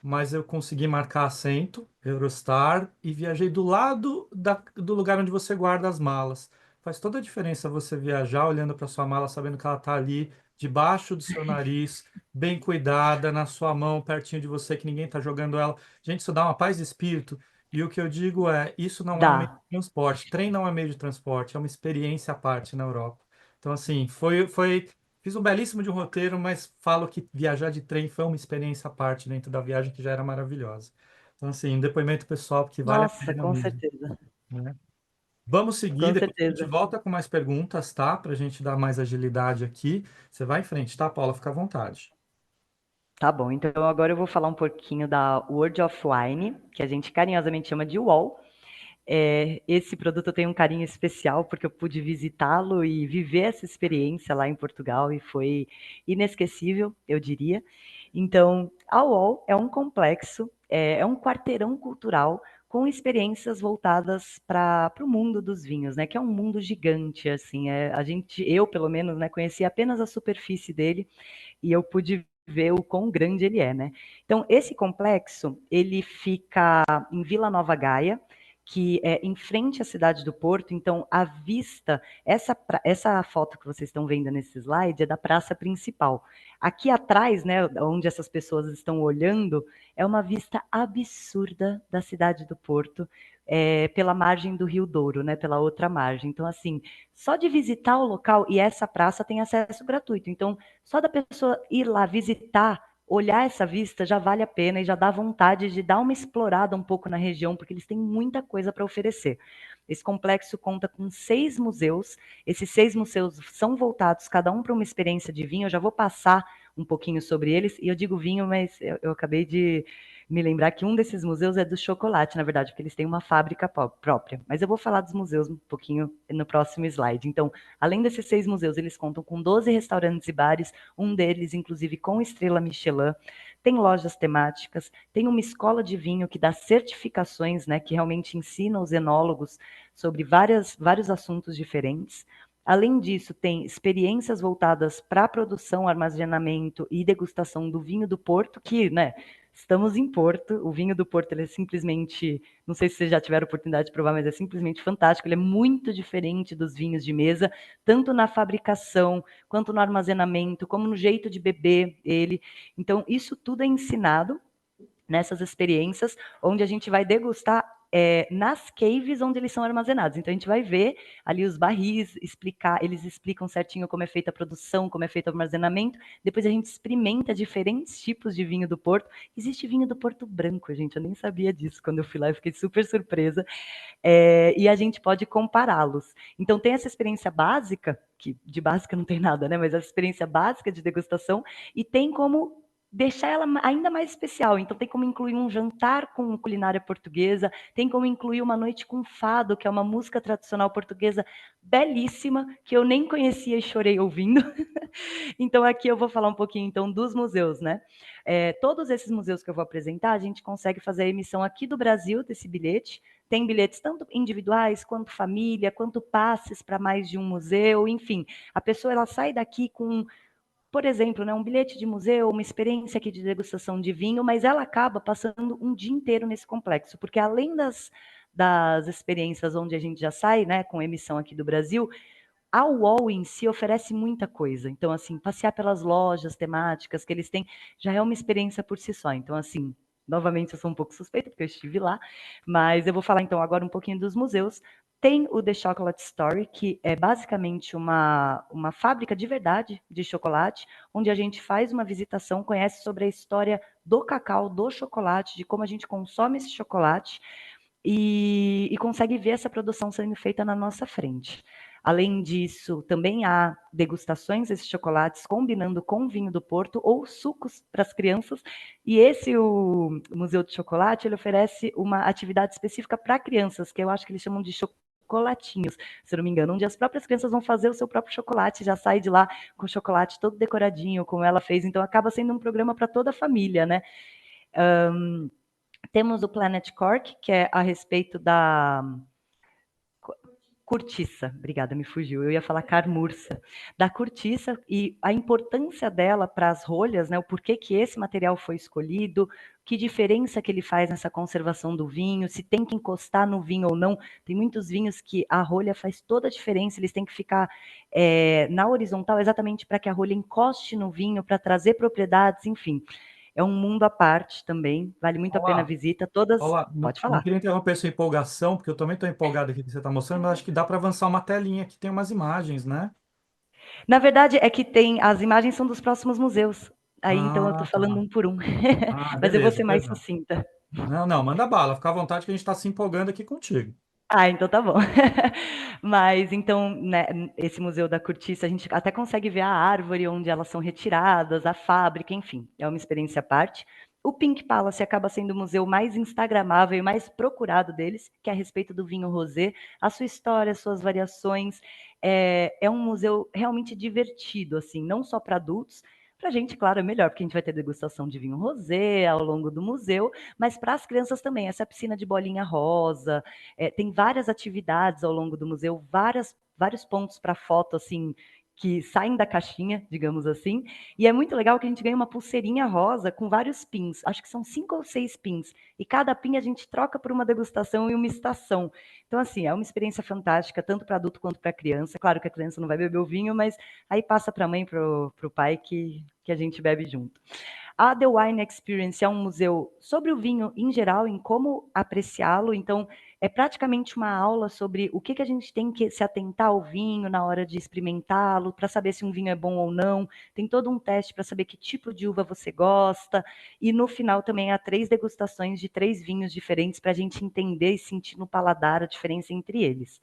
mas eu consegui marcar assento, Eurostar, e viajei do lado do lugar onde você guarda as malas. Faz toda a diferença você viajar olhando para sua mala, sabendo que ela está ali, debaixo do seu nariz, bem cuidada, na sua mão, pertinho de você, que ninguém está jogando ela. Gente, isso dá uma paz de espírito. E o que eu digo é, isso não é um meio de Dá. transporte. Trem não é meio de transporte, é uma experiência à parte na Europa. Então, assim, fiz um belíssimo de um roteiro, mas falo que viajar de trem foi uma experiência à parte dentro da viagem que já era maravilhosa. Então, assim, um depoimento pessoal que vale a Nossa, pena com mesmo, certeza. né? Vamos seguir, Com depois a gente certeza. volta com mais perguntas, tá? Para a gente dar mais agilidade aqui. Você vai em frente, tá, Paula? Fica à vontade. Tá bom, então agora eu vou falar um pouquinho da World Offline, que a gente carinhosamente chama de UOL. Esse produto eu tenho um carinho especial porque eu pude visitá-lo e viver essa experiência lá em Portugal e foi inesquecível, eu diria. Então, a UOL é um complexo, é um quarteirão cultural com experiências voltadas para o mundo dos vinhos, né? Que é um mundo gigante, assim. Eu pelo menos, né, conheci apenas a superfície dele e eu pude ver o quão grande ele é, né? Então, esse complexo, ele fica em Vila Nova Gaia, que é em frente à cidade do Porto. Então, a vista, essa foto que vocês estão vendo nesse slide é da praça principal. Aqui atrás, né, onde essas pessoas estão olhando, é uma vista absurda da cidade do Porto, pela margem do Rio Douro, né, pela outra margem. Então, assim, só de visitar o local, e essa praça tem acesso gratuito, então, só da pessoa ir lá visitar, olhar essa vista já vale a pena e já dá vontade de dar uma explorada um pouco na região, porque eles têm muita coisa para oferecer. Esse complexo conta com 6 museus. Esses 6 museus são voltados, cada um para uma experiência de vinho. Eu já vou passar um pouquinho sobre eles, e eu digo vinho, mas eu acabei de me lembrar que um desses museus é do chocolate, na verdade, porque eles têm uma fábrica própria. Mas eu vou falar dos museus um pouquinho no próximo slide. Então, além desses 6 museus, eles contam com 12 restaurantes e bares, um deles, inclusive, com estrela Michelin. Tem lojas temáticas, tem uma escola de vinho que dá certificações, né, que realmente ensina os enólogos sobre vários assuntos diferentes. Além disso, tem experiências voltadas para a produção, armazenamento e degustação do vinho do Porto, que, né, estamos em Porto. O vinho do Porto, ele é simplesmente, não sei se vocês já tiveram oportunidade de provar, mas é simplesmente fantástico. Ele é muito diferente dos vinhos de mesa, tanto na fabricação, quanto no armazenamento, como no jeito de beber ele. Então, isso tudo é ensinado nessas experiências, onde a gente vai degustar nas caves onde eles são armazenados. Então, a gente vai ver ali os barris, eles explicam certinho como é feita a produção, como é feito o armazenamento. Depois a gente experimenta diferentes tipos de vinho do Porto. Existe vinho do Porto branco, gente, eu nem sabia disso quando eu fui lá, eu fiquei super surpresa. E a gente pode compará-los. Então, tem essa experiência básica, que de básica não tem nada, né? Mas a experiência básica de degustação, e tem como deixar ela ainda mais especial. Então, tem como incluir um jantar com culinária portuguesa, tem como incluir uma noite com fado, que é uma música tradicional portuguesa belíssima, que eu nem conhecia e chorei ouvindo. Então, aqui eu vou falar um pouquinho, então, dos museus, né? Todos esses museus que eu vou apresentar, a gente consegue fazer a emissão aqui do Brasil desse bilhete. Tem bilhetes tanto individuais, quanto família, quanto passes para mais de um museu, enfim. A pessoa, ela sai daqui com, por exemplo, né, um bilhete de museu, uma experiência aqui de degustação de vinho, mas ela acaba passando um dia inteiro nesse complexo, porque além das experiências onde a gente já sai, né, com emissão aqui do Brasil, a UOL em si oferece muita coisa. Então, assim, passear pelas lojas temáticas que eles têm já é uma experiência por si só. Então, assim, novamente, eu sou um pouco suspeita, porque eu estive lá, mas eu vou falar, então, agora um pouquinho dos museus. Tem o The Chocolate Story, que é basicamente uma fábrica de verdade de chocolate, onde a gente faz uma visitação, conhece sobre a história do cacau, do chocolate, de como a gente consome esse chocolate, e consegue ver essa produção sendo feita na nossa frente. Além disso, também há degustações desses chocolates combinando com vinho do Porto ou sucos para as crianças. E o Museu de Chocolate, ele oferece uma atividade específica para crianças, que eu acho que eles chamam de chocolatinhos, se eu não me engano, onde as próprias crianças vão fazer o seu próprio chocolate, já sai de lá com o chocolate todo decoradinho, como ela fez. Então, acaba sendo um programa para toda a família, né? Temos o Planet Cork, que é a respeito da cortiça, obrigada, me fugiu, eu ia falar carmurça, da cortiça e a importância dela para as rolhas, né, o porquê que esse material foi escolhido, que diferença que ele faz nessa conservação do vinho, se tem que encostar no vinho ou não. Tem muitos vinhos que a rolha faz toda a diferença, eles têm que ficar na horizontal exatamente para que a rolha encoste no vinho, para trazer propriedades, enfim. É um mundo à parte também, vale muito a pena a visita, todas... Olá, Pode não falar. queria interromper sua empolgação, porque eu também estou empolgado aqui que você está mostrando, mas acho que dá para avançar uma telinha que tem umas imagens, né? Na verdade, é que as imagens são dos próximos museus. Aí, então, eu estou Ah, tá. falando um por um. Ah, Mas eu vou beleza, ser mais perdão. sucinta. Não, não, manda bala, fica à vontade que a gente está se empolgando aqui contigo. Ah, então tá bom. Mas, então, né, esse Museu da Cortiça, a gente até consegue ver a árvore onde elas são retiradas, a fábrica, enfim, é uma experiência à parte. O Pink Palace acaba sendo o museu mais instagramável e mais procurado deles, que é a respeito do vinho rosé, a sua história, as suas variações. É um museu realmente divertido, assim, não só para adultos. Para a gente, claro, é melhor, porque a gente vai ter degustação de vinho rosé ao longo do museu, mas para as crianças também, essa piscina de bolinha rosa, tem várias atividades ao longo do museu, vários pontos para foto, assim, que saem da caixinha, digamos assim, e é muito legal que a gente ganha uma pulseirinha rosa com vários pins, acho que são 5 ou 6 pins, e cada pin a gente troca por uma degustação e uma estação. Então, assim, é uma experiência fantástica, tanto para adulto quanto para criança. Claro que a criança não vai beber o vinho, mas aí passa para a mãe e para o pai que a gente bebe junto. A The Wine Experience é um museu sobre o vinho em geral, em como apreciá-lo. Então, é praticamente uma aula sobre o que a gente tem que se atentar ao vinho na hora de experimentá-lo, para saber se um vinho é bom ou não. Tem todo um teste para saber que tipo de uva você gosta. E no final também há 3 degustações de 3 vinhos diferentes para a gente entender e sentir no paladar a diferença entre eles.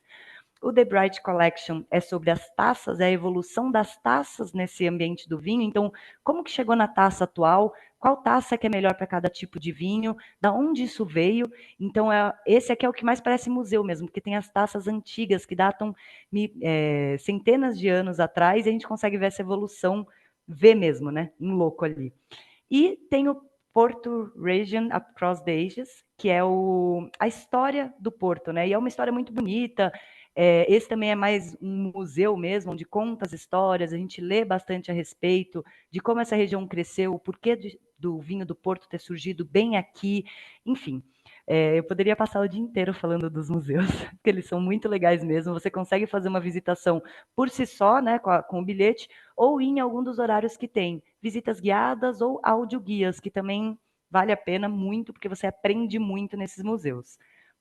O The Bright Collection é sobre as taças, é a evolução das taças nesse ambiente do vinho. Então, como que chegou na taça atual? Qual taça que é melhor para cada tipo de vinho? Da onde isso veio? Então, esse aqui é o que mais parece museu mesmo, porque tem as taças antigas que datam centenas de anos atrás e a gente consegue ver essa evolução, ver mesmo, né? Em louco ali. E tem o Porto Region Across the Ages, que é a história do Porto, né? E é uma história muito bonita. Esse também é mais um museu mesmo, onde conta as histórias, a gente lê bastante a respeito de como essa região cresceu, o porquê do vinho do Porto ter surgido bem aqui, enfim. Eu poderia passar o dia inteiro falando dos museus, porque eles são muito legais mesmo. Você consegue fazer uma visitação por si só, né, com o bilhete, ou ir em algum dos horários que tem. Visitas guiadas ou audioguias, que também vale a pena muito, porque você aprende muito nesses museus.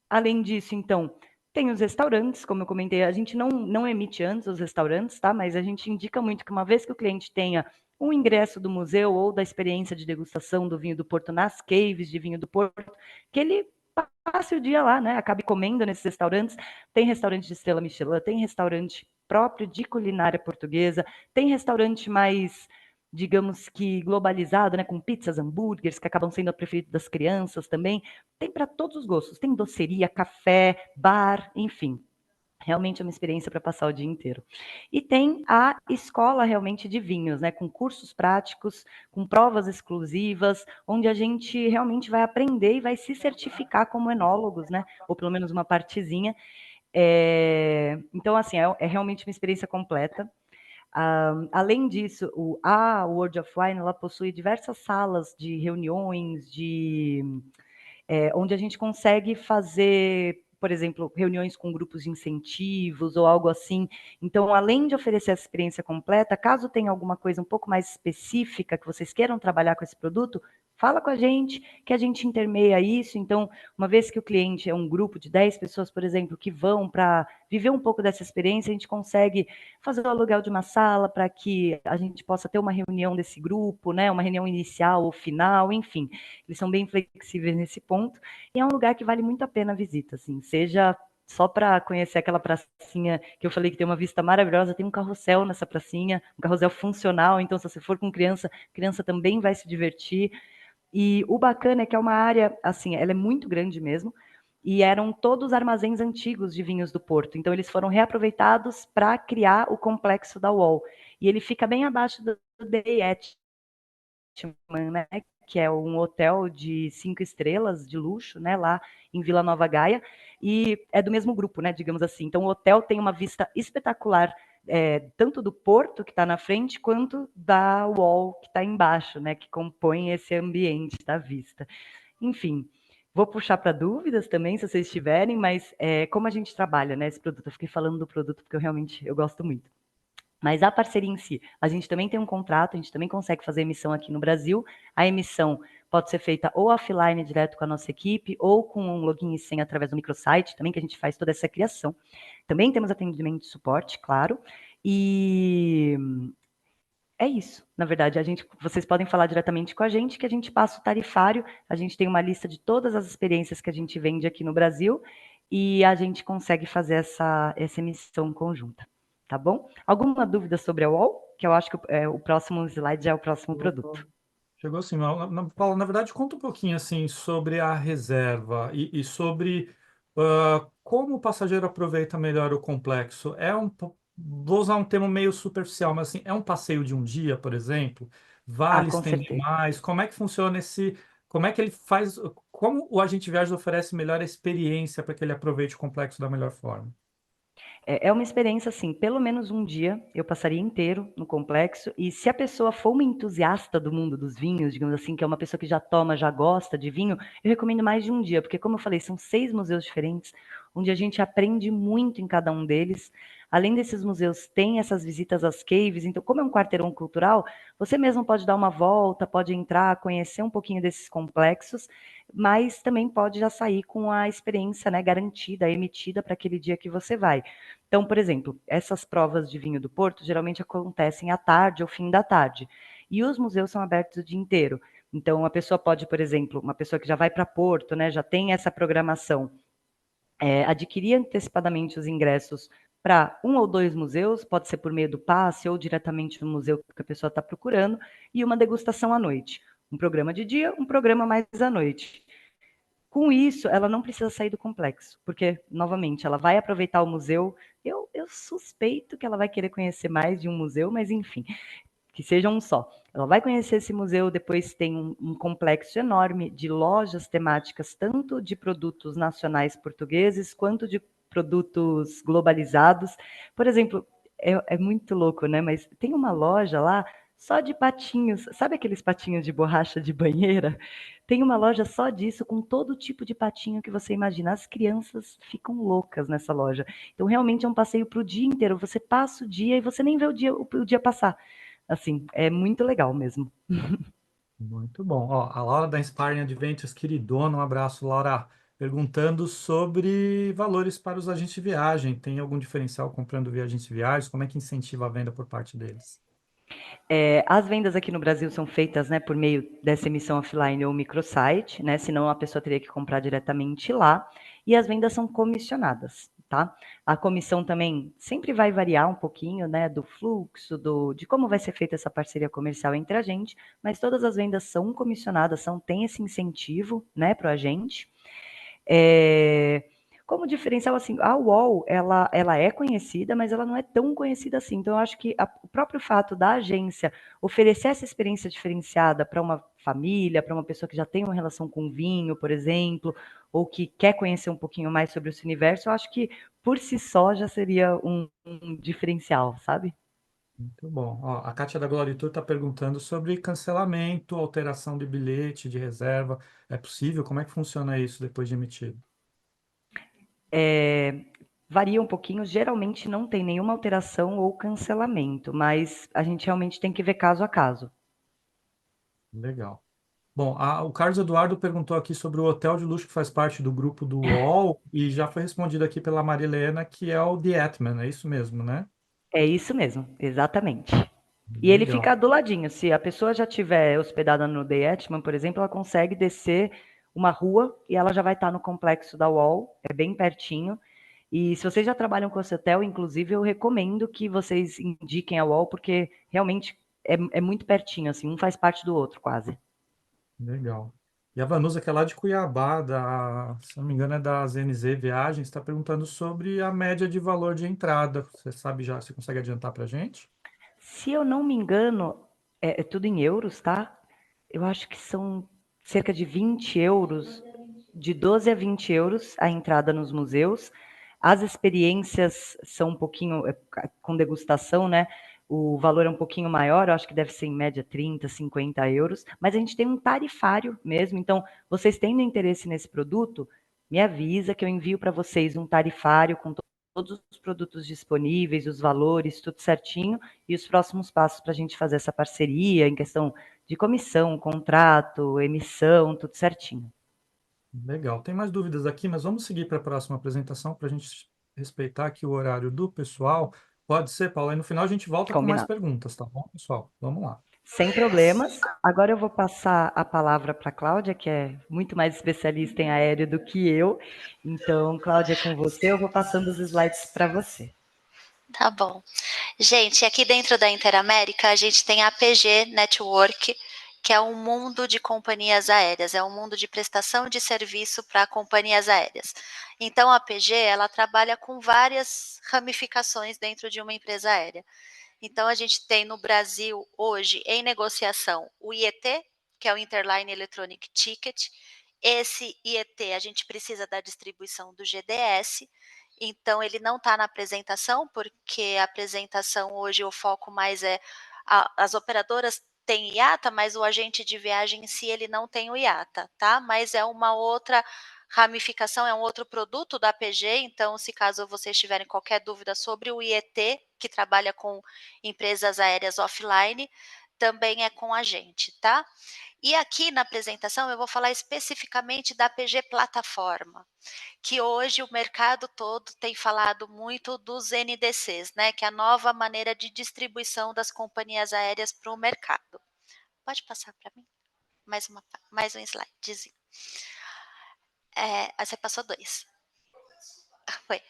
Além disso, então, tem os restaurantes, como eu comentei, a gente não emite antes os restaurantes, tá? Mas a gente indica muito que uma vez que o cliente tenha um ingresso do museu ou da experiência de degustação do vinho do Porto nas caves de vinho do Porto, que ele passe o dia lá, né? Acabe comendo nesses restaurantes. Tem restaurante de estrela Michelin, tem restaurante próprio de culinária portuguesa, tem restaurante mais, digamos que globalizado, né, com pizzas, hambúrgueres, que acabam sendo a preferida das crianças também. Tem para todos os gostos. Tem doceria, café, bar, enfim. Realmente é uma experiência para passar o dia inteiro. E tem a escola realmente de vinhos, né, com cursos práticos, com provas exclusivas, onde a gente realmente vai aprender e vai se certificar como enólogos, né, ou pelo menos uma partezinha. Então, assim, é realmente uma experiência completa. Além disso, a World of Wine ela possui diversas salas de reuniões, onde a gente consegue fazer, por exemplo, reuniões com grupos de incentivos ou algo assim. Então, além de oferecer essa experiência completa, caso tenha alguma coisa um pouco mais específica que vocês queiram trabalhar com esse produto, fala com a gente, que a gente intermeia isso. Então, uma vez que o cliente é um grupo de 10 pessoas, por exemplo, que vão para viver um pouco dessa experiência, a gente consegue fazer o aluguel de uma sala para que a gente possa ter uma reunião desse grupo, né? Uma reunião inicial ou final, enfim. Eles são bem flexíveis nesse ponto. E é um lugar que vale muito a pena a visita, assim, seja só para conhecer aquela pracinha que eu falei que tem uma vista maravilhosa, tem um carrossel nessa pracinha, um carrossel funcional, então se você for com criança, criança também vai se divertir. E o bacana é que é uma área, assim, ela é muito grande mesmo, e eram todos armazéns antigos de vinhos do Porto. Então, eles foram reaproveitados para criar o complexo da UOL. E ele fica bem abaixo do The Etman, né? Que é um hotel de 5 estrelas de luxo, né? Lá em Vila Nova Gaia. E é do mesmo grupo, né? Digamos assim. Então, o hotel tem uma vista espetacular, tanto do porto que está na frente, quanto da UOL que está embaixo, né? Que compõe esse ambiente da vista. Enfim, vou puxar para dúvidas também, se vocês tiverem, mas como a gente trabalha, né, esse produto? Eu fiquei falando do produto porque eu gosto muito. Mas a parceria em si, a gente também tem um contrato, a gente também consegue fazer emissão aqui no Brasil. A emissão pode ser feita ou offline, direto com a nossa equipe, ou com um login e senha através do microsite, também que a gente faz toda essa criação. Também temos atendimento de suporte, claro. E é isso, na verdade, vocês podem falar diretamente com a gente, que a gente passa o tarifário, a gente tem uma lista de todas as experiências que a gente vende aqui no Brasil, e a gente consegue fazer essa emissão conjunta, tá bom? Alguma dúvida sobre a UOL? Que eu acho que o próximo slide já é o próximo produto. Chegou assim, Paula, na verdade, conta um pouquinho assim sobre a reserva e sobre como o passageiro aproveita melhor o complexo. Vou usar um termo meio superficial, mas assim, é um passeio de um dia, por exemplo? Vale Com estender certeza. mais? Como é que funciona como é que ele faz, como o agente de viagens oferece melhor experiência para que ele aproveite o complexo da melhor forma? É uma experiência, assim, pelo menos um dia eu passaria inteiro no complexo, e se a pessoa for uma entusiasta do mundo dos vinhos, digamos assim, que é uma pessoa que já toma, já gosta de vinho, eu recomendo mais de um dia, porque como eu falei, são 6 museus diferentes, onde a gente aprende muito em cada um deles. Além desses museus, tem essas visitas às caves, então como é um quarteirão cultural, você mesmo pode dar uma volta, pode entrar, conhecer um pouquinho desses complexos, mas também pode já sair com a experiência, né, garantida, emitida para aquele dia que você vai. Então, por exemplo, essas provas de vinho do Porto geralmente acontecem à tarde ou fim da tarde. E os museus são abertos o dia inteiro. Então, a pessoa pode, por exemplo, uma pessoa que já vai para Porto, né, já tem essa programação, adquirir antecipadamente os ingressos para um ou dois museus, pode ser por meio do passe ou diretamente no museu que a pessoa está procurando, e uma degustação à noite. Um programa de dia, um programa mais à noite. Com isso, ela não precisa sair do complexo, porque, novamente, ela vai aproveitar o museu. Eu suspeito que ela vai querer conhecer mais de um museu, mas enfim, que seja um só. Ela vai conhecer esse museu, depois tem um complexo enorme de lojas temáticas, tanto de produtos nacionais portugueses, quanto de produtos globalizados. Por exemplo, é muito louco, né? Mas tem uma loja lá só de patinhos. Sabe aqueles patinhos de borracha de banheira? Tem uma loja só disso, com todo tipo de patinho que você imagina. As crianças ficam loucas nessa loja. Então, realmente é um passeio para o dia inteiro. Você passa o dia e você nem vê o dia passar. Assim, é muito legal mesmo. Muito bom. Ó, a Laura da Inspiring Adventures, queridona, um abraço, Laura, perguntando sobre valores para os agentes de viagem. Tem algum diferencial comprando via agentes de viagens? Como é que incentiva a venda por parte deles? As vendas aqui no Brasil são feitas, né, por meio dessa emissão offline ou microsite, né, senão a pessoa teria que comprar diretamente lá, e as vendas são comissionadas, tá? A comissão também sempre vai variar um pouquinho, né, do fluxo, de como vai ser feita essa parceria comercial entre a gente, mas todas as vendas são comissionadas, tem esse incentivo, né, para o agente. É, como diferencial, assim, a UOL, ela é conhecida, mas ela não é tão conhecida assim. Então, eu acho que o próprio fato da agência oferecer essa experiência diferenciada para uma família, para uma pessoa que já tem uma relação com vinho, por exemplo, ou que quer conhecer um pouquinho mais sobre esse universo, eu acho que por si só já seria um diferencial, sabe? Muito bom. Ó, a Kátia da Glória Tour está perguntando sobre cancelamento, alteração de bilhete, de reserva. É possível? Como é que funciona isso depois de emitido? Varia um pouquinho, geralmente não tem nenhuma alteração ou cancelamento, mas a gente realmente tem que ver caso a caso. Legal. Bom, o Carlos Eduardo perguntou aqui sobre o hotel de luxo que faz parte do grupo do UOL e já foi respondido aqui pela Marilena, que é o The Atman, é isso mesmo, né? É isso mesmo, exatamente. E ele Legal. fica do ladinho. Se a pessoa já estiver hospedada no The Etman, por exemplo, ela consegue descer uma rua e ela já vai estar no complexo da UOL, é bem pertinho. E se vocês já trabalham com esse hotel, inclusive, eu recomendo que vocês indiquem a UOL, porque realmente é muito pertinho, assim, um faz parte do outro, quase. Legal. E a Vanusa, que é lá de Cuiabá, se não me engano, é da ZNZ Viagens, está perguntando sobre a média de valor de entrada. Você sabe já, você consegue adiantar para a gente? Se eu não me engano, é tudo em euros, tá? Eu acho que são cerca de 20 euros, de 12 a 20 euros a entrada nos museus. As experiências são um pouquinho, com degustação, né? O valor é um pouquinho maior, eu acho que deve ser em média 30, 50 euros, mas a gente tem um tarifário mesmo, então vocês tendo interesse nesse produto, me avisa que eu envio para vocês um tarifário com todos os produtos disponíveis, os valores, tudo certinho, e os próximos passos para a gente fazer essa parceria em questão de comissão, contrato, emissão, tudo certinho. Legal. Tem mais dúvidas aqui, mas vamos seguir para a próxima apresentação para a gente respeitar aqui o horário do pessoal. Pode ser, Paulo. Aí no final a gente volta com mais Combinado. perguntas, tá bom, pessoal? Vamos lá. Sem problemas. Agora eu vou passar a palavra para a Cláudia, que é muito mais especialista em aéreo do que eu. Então, Cláudia, com você, eu vou passando os slides para você. Tá bom. Gente, aqui dentro da Interamérica, a gente tem a APG Network, que é um mundo de companhias aéreas, é um mundo de prestação de serviço para companhias aéreas. Então, a APG, ela trabalha com várias ramificações dentro de uma empresa aérea. Então, a gente tem no Brasil, hoje, em negociação, o IET, que é o Interline Electronic Ticket. Esse IET, a gente precisa da distribuição do GDS, então ele não está na apresentação, porque a apresentação hoje o foco mais é as operadoras têm IATA, mas o agente de viagem em si ele não tem o IATA, tá? Mas é uma outra ramificação, é um outro produto da PG, então se caso vocês tiverem qualquer dúvida sobre o IET, que trabalha com empresas aéreas offline, também é com a gente, tá? E aqui na apresentação eu vou falar especificamente da PG Plataforma, que hoje o mercado todo tem falado muito dos NDCs, né, que é a nova maneira de distribuição das companhias aéreas para o mercado. Pode passar para mim? Mais um slidezinho. Você passou 2. Foi.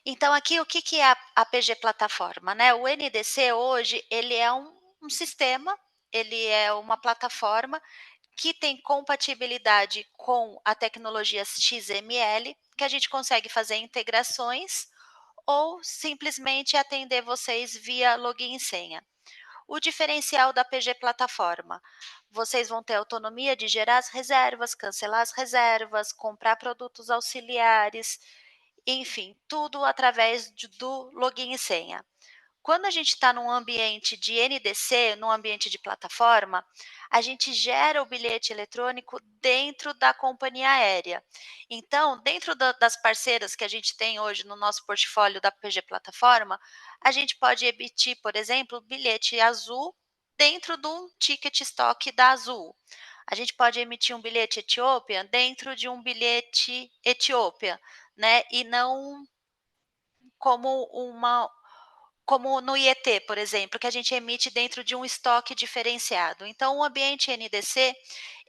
Então aqui o que é a PG Plataforma, né? O NDC hoje ele é um sistema, ele é uma plataforma que tem compatibilidade com a tecnologia XML, que a gente consegue fazer integrações ou simplesmente atender vocês via login e senha. O diferencial da PG Plataforma, vocês vão ter autonomia de gerar as reservas, cancelar as reservas, comprar produtos auxiliares, enfim, tudo através do login e senha. Quando a gente está num ambiente de NDC, num ambiente de plataforma, a gente gera o bilhete eletrônico dentro da companhia aérea. Então, dentro das parceiras que a gente tem hoje no nosso portfólio da PG Plataforma, a gente pode emitir, por exemplo, bilhete azul dentro de um ticket estoque da Azul. A gente pode emitir um bilhete Etiópia dentro de um bilhete Etiópia, né? E não como no IET, por exemplo, que a gente emite dentro de um estoque diferenciado. Então, o ambiente NDC,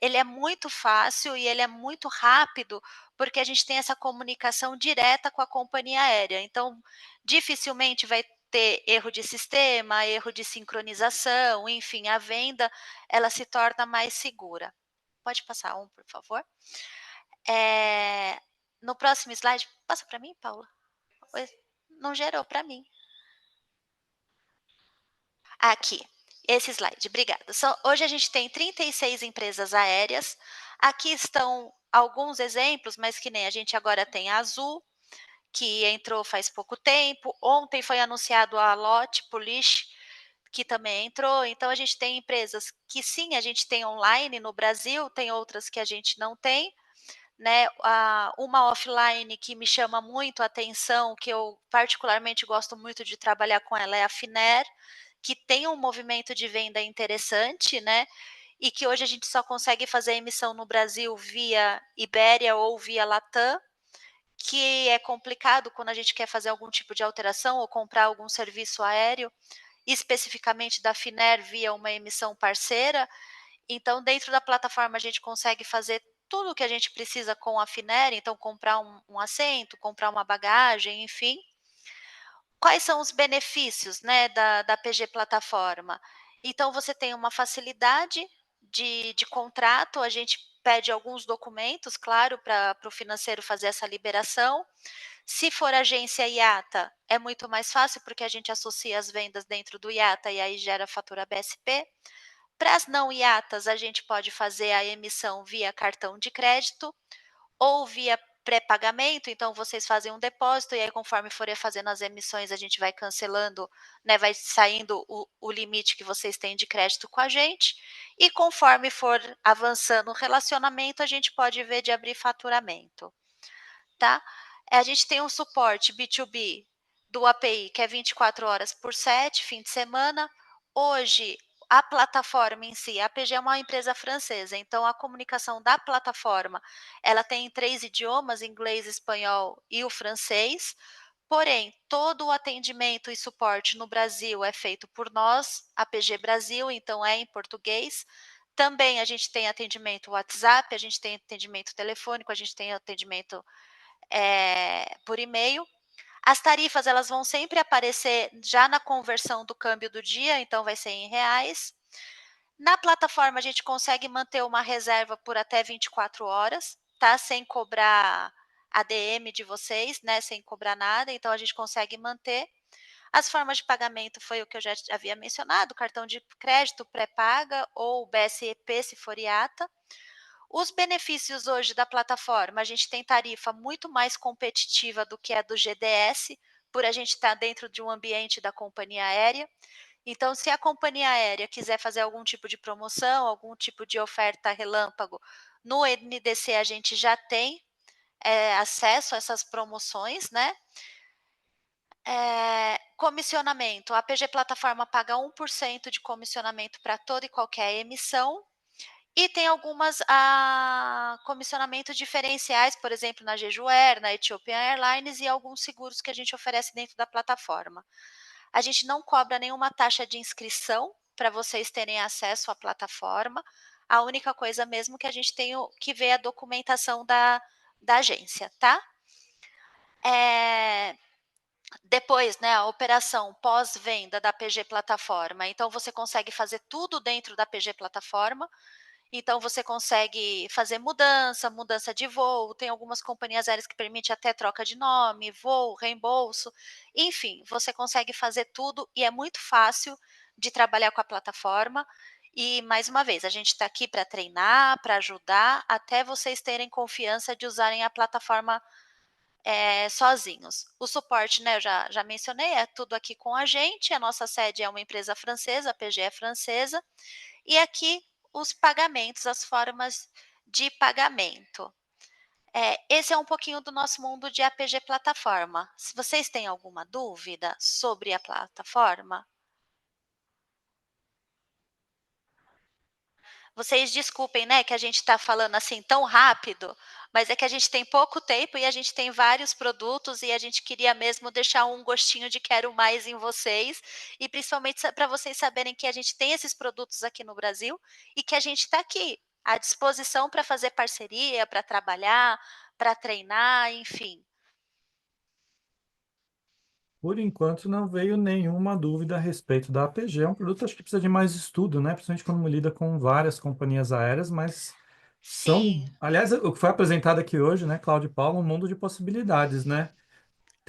ele é muito fácil e ele é muito rápido, porque a gente tem essa comunicação direta com a companhia aérea. Então, dificilmente vai ter erro de sistema, erro de sincronização, enfim, a venda, ela se torna mais segura. Pode passar um, por favor? No próximo slide, passa para mim, Paula? Não gerou para mim. Aqui, esse slide, obrigada. Hoje a gente tem 36 empresas aéreas. Aqui estão alguns exemplos, mas que nem a gente agora tem a Azul, que entrou faz pouco tempo. Ontem foi anunciado a LOT Polish, que também entrou. Então, a gente tem empresas que sim, a gente tem online no Brasil, tem outras que a gente não tem. Né, uma offline que me chama muito a atenção, que eu particularmente gosto muito de trabalhar com ela, é a Finer, que tem um movimento de venda interessante, né? E que hoje a gente só consegue fazer a emissão no Brasil via Ibéria ou via Latam, que é complicado quando a gente quer fazer algum tipo de alteração ou comprar algum serviço aéreo, especificamente da Finer via uma emissão parceira. Então, dentro da plataforma, a gente consegue fazer tudo o que a gente precisa com a Finer, então comprar um assento, comprar uma bagagem, enfim. Quais são os benefícios, né, da PG Plataforma? Então, você tem uma facilidade de contrato, a gente pede alguns documentos, claro, para o financeiro fazer essa liberação. Se for agência IATA, é muito mais fácil, porque a gente associa as vendas dentro do IATA e aí gera fatura BSP. Para as não IATAs, a gente pode fazer a emissão via cartão de crédito ou via pré-pagamento, então vocês fazem um depósito e aí conforme forem fazendo as emissões, a gente vai cancelando, né, vai saindo o limite que vocês têm de crédito com a gente, e conforme for avançando o relacionamento, a gente pode ver de abrir faturamento, tá? A gente tem um suporte B2B do API, que é 24 horas por 7, fim de semana. Hoje, a plataforma em si, a APG é uma empresa francesa, então a comunicação da plataforma, ela tem 3 idiomas, inglês, espanhol e o francês, porém, todo o atendimento e suporte no Brasil é feito por nós, APG Brasil, então é em português. Também a gente tem atendimento WhatsApp, a gente tem atendimento telefônico, a gente tem atendimento por e-mail. As tarifas, elas vão sempre aparecer já na conversão do câmbio do dia, então vai ser em reais. Na plataforma, a gente consegue manter uma reserva por até 24 horas, tá? Sem cobrar ADM de vocês, né? Sem cobrar nada, então a gente consegue manter. As formas de pagamento foi o que eu já havia mencionado, cartão de crédito pré-paga ou BSEP, se for IATA. Os benefícios hoje da plataforma, a gente tem tarifa muito mais competitiva do que a do GDS, por a gente estar dentro de um ambiente da companhia aérea. Então, se a companhia aérea quiser fazer algum tipo de promoção, algum tipo de oferta relâmpago, no NDC a gente já tem acesso a essas promoções, né? Comissionamento, a PG Plataforma paga 1% de comissionamento para toda e qualquer emissão, e tem algumas comissionamentos diferenciais, por exemplo, na Jejuair, na Ethiopian Airlines e alguns seguros que a gente oferece dentro da plataforma. A gente não cobra nenhuma taxa de inscrição para vocês terem acesso à plataforma. A única coisa mesmo que a gente tem que ver a documentação da agência, tá? Depois, né, a operação pós-venda da PG Plataforma. Então, você consegue fazer tudo dentro da PG Plataforma. Então, você consegue fazer mudança de voo, tem algumas companhias aéreas que permitem até troca de nome, voo, reembolso, enfim, você consegue fazer tudo e é muito fácil de trabalhar com a plataforma. E, mais uma vez, a gente está aqui para treinar, para ajudar, até vocês terem confiança de usarem a plataforma sozinhos. O suporte, né, eu já mencionei, é tudo aqui com a gente, a nossa sede é uma empresa francesa, a PG é francesa, e aqui os pagamentos, as formas de pagamento. Esse é um pouquinho do nosso mundo de APG Plataforma. Se vocês têm alguma dúvida sobre a plataforma, vocês desculpem, né, que a gente está falando assim tão rápido, mas é que a gente tem pouco tempo e a gente tem vários produtos e a gente queria mesmo deixar um gostinho de quero mais em vocês e principalmente para vocês saberem que a gente tem esses produtos aqui no Brasil e que a gente está aqui à disposição para fazer parceria, para trabalhar, para treinar, enfim. Por enquanto, não veio nenhuma dúvida a respeito da APG. É um produto, acho que precisa de mais estudo, né? Principalmente quando lida com várias companhias aéreas, mas são, Sim, aliás, o que foi apresentado aqui hoje, né, Cláudio e Paulo, um mundo de possibilidades, né?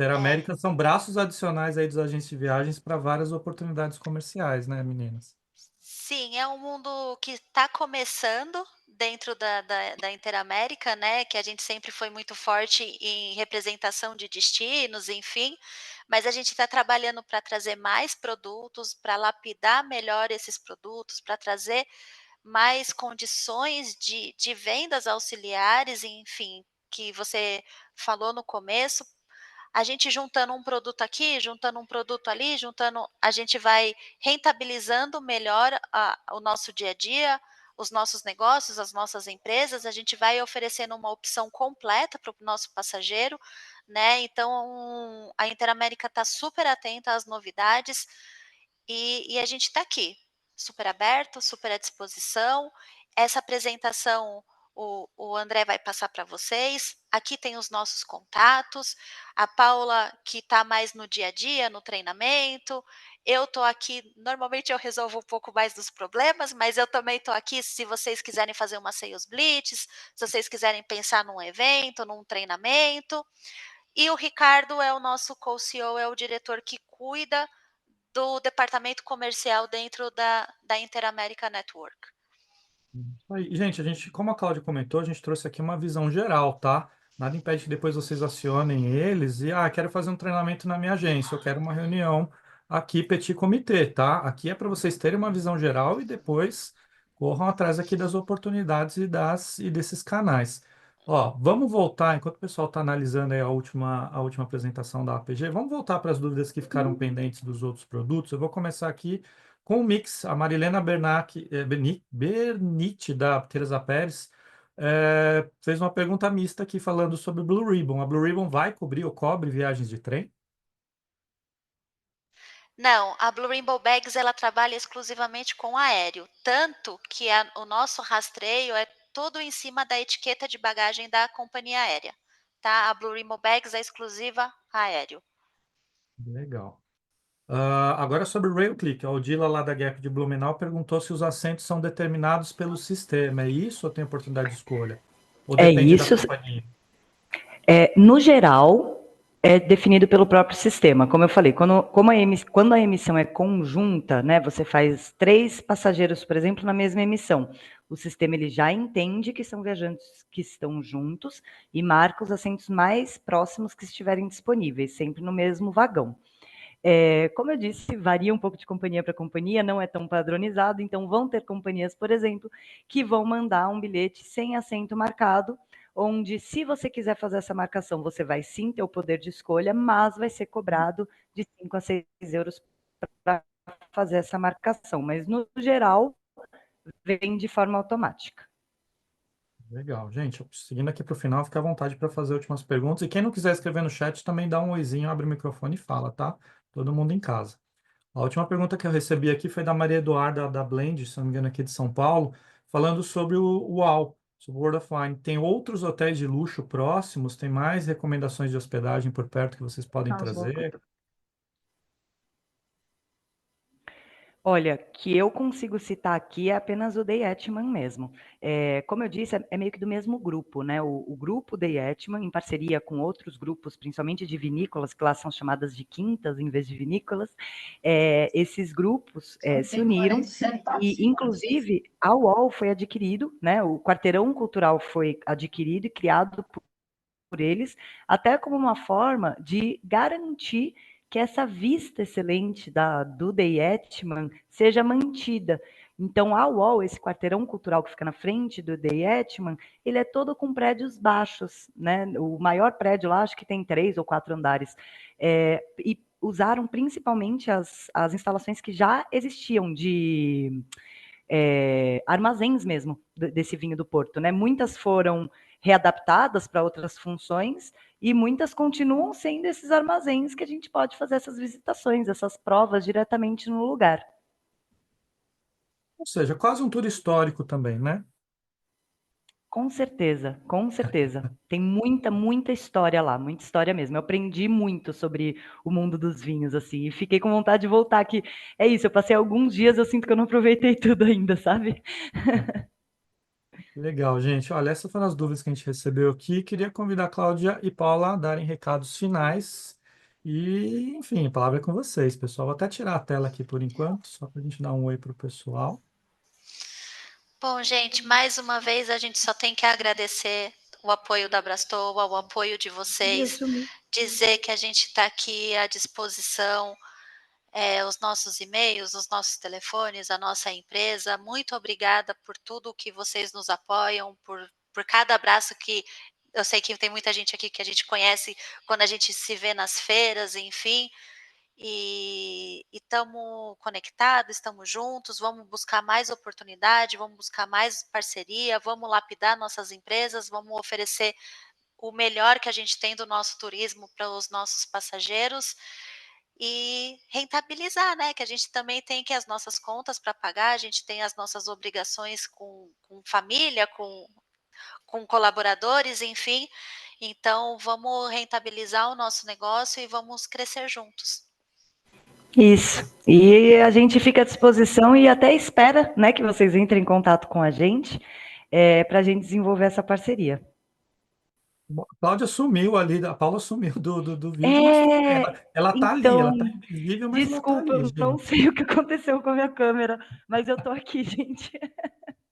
é. Interamérica são braços adicionais aí dos agentes de viagens para várias oportunidades comerciais, né, meninas? Sim, é um mundo que está começando dentro da Interamérica, né? Que a gente sempre foi muito forte em representação de destinos, enfim, mas a gente está trabalhando para trazer mais produtos, para lapidar melhor esses produtos, para trazer mais condições de vendas auxiliares, enfim, que você falou no começo, a gente juntando um produto aqui, juntando um produto ali, juntando, a gente vai rentabilizando melhor o nosso dia a dia, os nossos negócios, as nossas empresas, a gente vai oferecendo uma opção completa para o nosso passageiro, né? Então, a Interamérica está super atenta às novidades e a gente está aqui, super aberto, super à disposição. Essa apresentação o André vai passar para vocês. Aqui tem os nossos contatos. A Paula, que está mais no dia a dia, no treinamento. Eu estou aqui, normalmente eu resolvo um pouco mais dos problemas, mas eu também estou aqui se vocês quiserem fazer uma Sales Blitz, se vocês quiserem pensar num evento, num treinamento. E o Ricardo é o nosso co-CEO, é o diretor que cuida do departamento comercial dentro da Interamérica Network. Aí, gente, como a Cláudia comentou, a gente trouxe aqui uma visão geral, tá? Nada impede que depois vocês acionem eles e, quero fazer um treinamento na minha agência, eu quero uma reunião aqui, Petit Comitê, tá? Aqui é para vocês terem uma visão geral e depois corram atrás aqui das oportunidades e desses canais. Ó, vamos voltar, enquanto o pessoal está analisando aí a última apresentação da APG, vamos voltar para as dúvidas que ficaram pendentes dos outros produtos. Eu vou começar aqui com o Mix, a Marilena Bernit, da Teresa Pérez, fez uma pergunta mista aqui falando sobre Blue Ribbon. A Blue Ribbon vai cobrir ou cobre viagens de trem? Não, a Blue Rainbow Bags ela trabalha exclusivamente com aéreo, tanto que o nosso rastreio é todo em cima da etiqueta de bagagem da companhia aérea, tá? A Blue Rainbow Bags é exclusiva aéreo. Legal. Agora sobre o RailClick, a Odila lá da Gap de Blumenau perguntou se os assentos são determinados pelo sistema. É isso ou tem oportunidade de escolha? Ou É depende da isso. companhia? No geral, é definido pelo próprio sistema. Como eu falei, quando a emissão é conjunta, né, você faz 3 passageiros, por exemplo, na mesma emissão. O sistema ele já entende que são viajantes que estão juntos e marca os assentos mais próximos que estiverem disponíveis, sempre no mesmo vagão. Como eu disse, varia um pouco de companhia para companhia, não é tão padronizado, então vão ter companhias, por exemplo, que vão mandar um bilhete sem assento marcado, onde, se você quiser fazer essa marcação, você vai sim ter o poder de escolha, mas vai ser cobrado de 5 a 6 euros para fazer essa marcação. Mas, no geral, vem de forma automática. Legal, gente. Seguindo aqui para o final, fica à vontade para fazer últimas perguntas. E quem não quiser escrever no chat, também dá um oizinho, abre o microfone e fala, tá? Todo mundo em casa. A última pergunta que eu recebi aqui foi da Maria Eduarda, da Blend, se não me engano, aqui de São Paulo, falando sobre o UAU, sobre o World of Wine. Tem outros hotéis de luxo próximos? Tem mais recomendações de hospedagem por perto que vocês podem trazer? Olha, que eu consigo citar aqui é apenas o The Yetman mesmo. Como eu disse, é meio que do mesmo grupo, né? O grupo The Yetman, em parceria com outros grupos, principalmente de vinícolas, que lá são chamadas de quintas em vez de vinícolas, esses grupos se uniram e, inclusive, a UOL foi adquirido, né? O Quarteirão Cultural foi adquirido e criado por eles, até como uma forma de garantir que essa vista excelente do The Yetman seja mantida. Então, a UOL, esse quarteirão cultural que fica na frente do The Yetman, ele é todo com prédios baixos, né? O maior prédio lá, acho que tem 3 ou 4 andares. E usaram principalmente as instalações que já existiam de armazéns mesmo desse vinho do Porto, né? Muitas foram readaptadas para outras funções e muitas continuam sendo esses armazéns que a gente pode fazer essas visitações, essas provas diretamente no lugar. Ou seja, quase um tour histórico também, né? Com certeza, com certeza. Tem muita, muita história lá, muita história mesmo. Eu aprendi muito sobre o mundo dos vinhos, assim, e fiquei com vontade de voltar aqui. É isso, eu passei alguns dias, eu sinto que eu não aproveitei tudo ainda, sabe? Legal, gente. Olha, essas foram as dúvidas que a gente recebeu aqui. Queria convidar a Cláudia e Paula a darem recados finais. E, enfim, a palavra é com vocês, pessoal. Vou até tirar a tela aqui por enquanto, só para a gente dar um oi para o pessoal. Bom, gente, mais uma vez a gente só tem que agradecer o apoio da Brastoa, o apoio de vocês, dizer que a gente está aqui à disposição, os nossos e-mails, os nossos telefones, a nossa empresa. Muito obrigada por tudo que vocês nos apoiam, por cada abraço que eu sei que tem muita gente aqui que a gente conhece quando a gente se vê nas feiras, enfim. E estamos conectados, estamos juntos, vamos buscar mais oportunidade, vamos buscar mais parceria, vamos lapidar nossas empresas, vamos oferecer o melhor que a gente tem do nosso turismo para os nossos passageiros e rentabilizar, né? Que a gente também tem que as nossas contas para pagar, a gente tem as nossas obrigações com família, com colaboradores, enfim. Então, vamos rentabilizar o nosso negócio e vamos crescer juntos. Isso. E a gente fica à disposição e até espera, né, que vocês entrem em contato com a gente para a gente desenvolver essa parceria. Bom, a Cláudia sumiu ali, a Paula sumiu do vídeo, mas tudo bem, ela tá ali, ela tá Então, invisível, mas ela tá desculpa, ali, eu não gente. sei o que aconteceu com a minha câmera, mas eu tô aqui, gente.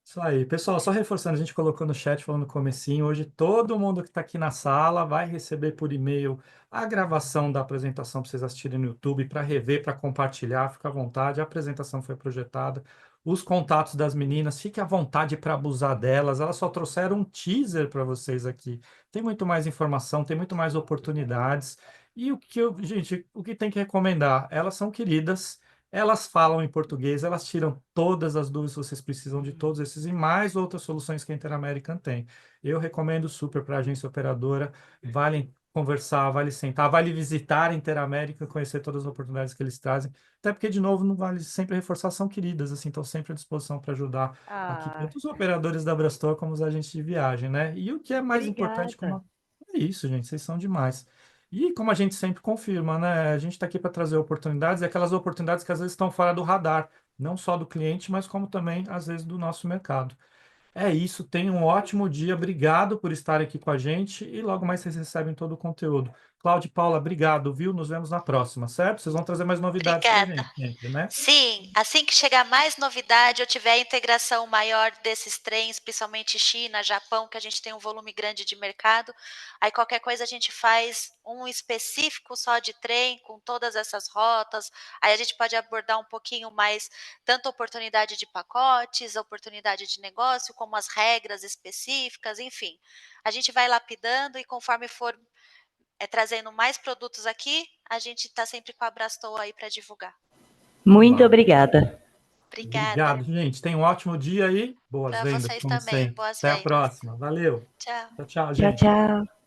Isso aí. Pessoal, só reforçando, a gente colocou no chat falando no comecinho, hoje todo mundo que está aqui na sala vai receber por e-mail a gravação da apresentação para vocês assistirem no YouTube, para rever, para compartilhar, fica à vontade. A apresentação foi projetada. Os contatos das meninas, fique à vontade para abusar delas. Elas só trouxeram um teaser para vocês aqui. Tem muito mais informação, tem muito mais oportunidades. E gente, o que tem que recomendar? Elas são queridas. Elas falam em português, elas tiram todas as dúvidas que vocês precisam de todos esses e mais outras soluções que a Interamerican tem. Eu recomendo super para a agência operadora. Vale conversar, vale sentar, vale visitar a Interamérica, conhecer todas as oportunidades que eles trazem. Até porque, de novo, não vale sempre reforçar, são queridas, assim, estão sempre à disposição para ajudar aqui, tanto os operadores da Brastor como os agentes de viagem, né? E o que é mais importante, Obrigada. é isso, gente, vocês são demais. E como a gente sempre confirma, né? A gente está aqui para trazer oportunidades, e aquelas oportunidades que às vezes estão fora do radar, não só do cliente, mas como também, às vezes, do nosso mercado. É isso, tenham um ótimo dia, obrigado por estar aqui com a gente e logo mais vocês recebem todo o conteúdo. Cláudia e Paula, obrigado, viu? Nos vemos na próxima, certo? Vocês vão trazer mais novidades para a Obrigada. gente sempre, né? Sim, assim que chegar mais novidade, eu tiver a integração maior desses trens, principalmente China, Japão, que a gente tem um volume grande de mercado, aí qualquer coisa a gente faz um específico só de trem, com todas essas rotas, aí a gente pode abordar um pouquinho mais, tanto a oportunidade de pacotes, a oportunidade de negócio, como as regras específicas, enfim. A gente vai lapidando e conforme for trazendo mais produtos aqui, a gente está sempre com a Brastou aí para divulgar. Muito Bom, obrigada. Obrigada. obrigado, gente. Tenham um ótimo dia aí. Boas Para vendas, vocês como também. sempre. Boas Até a vendas. próxima. Valeu. Tchau. Tchau, tchau, Tchau, gente. tchau.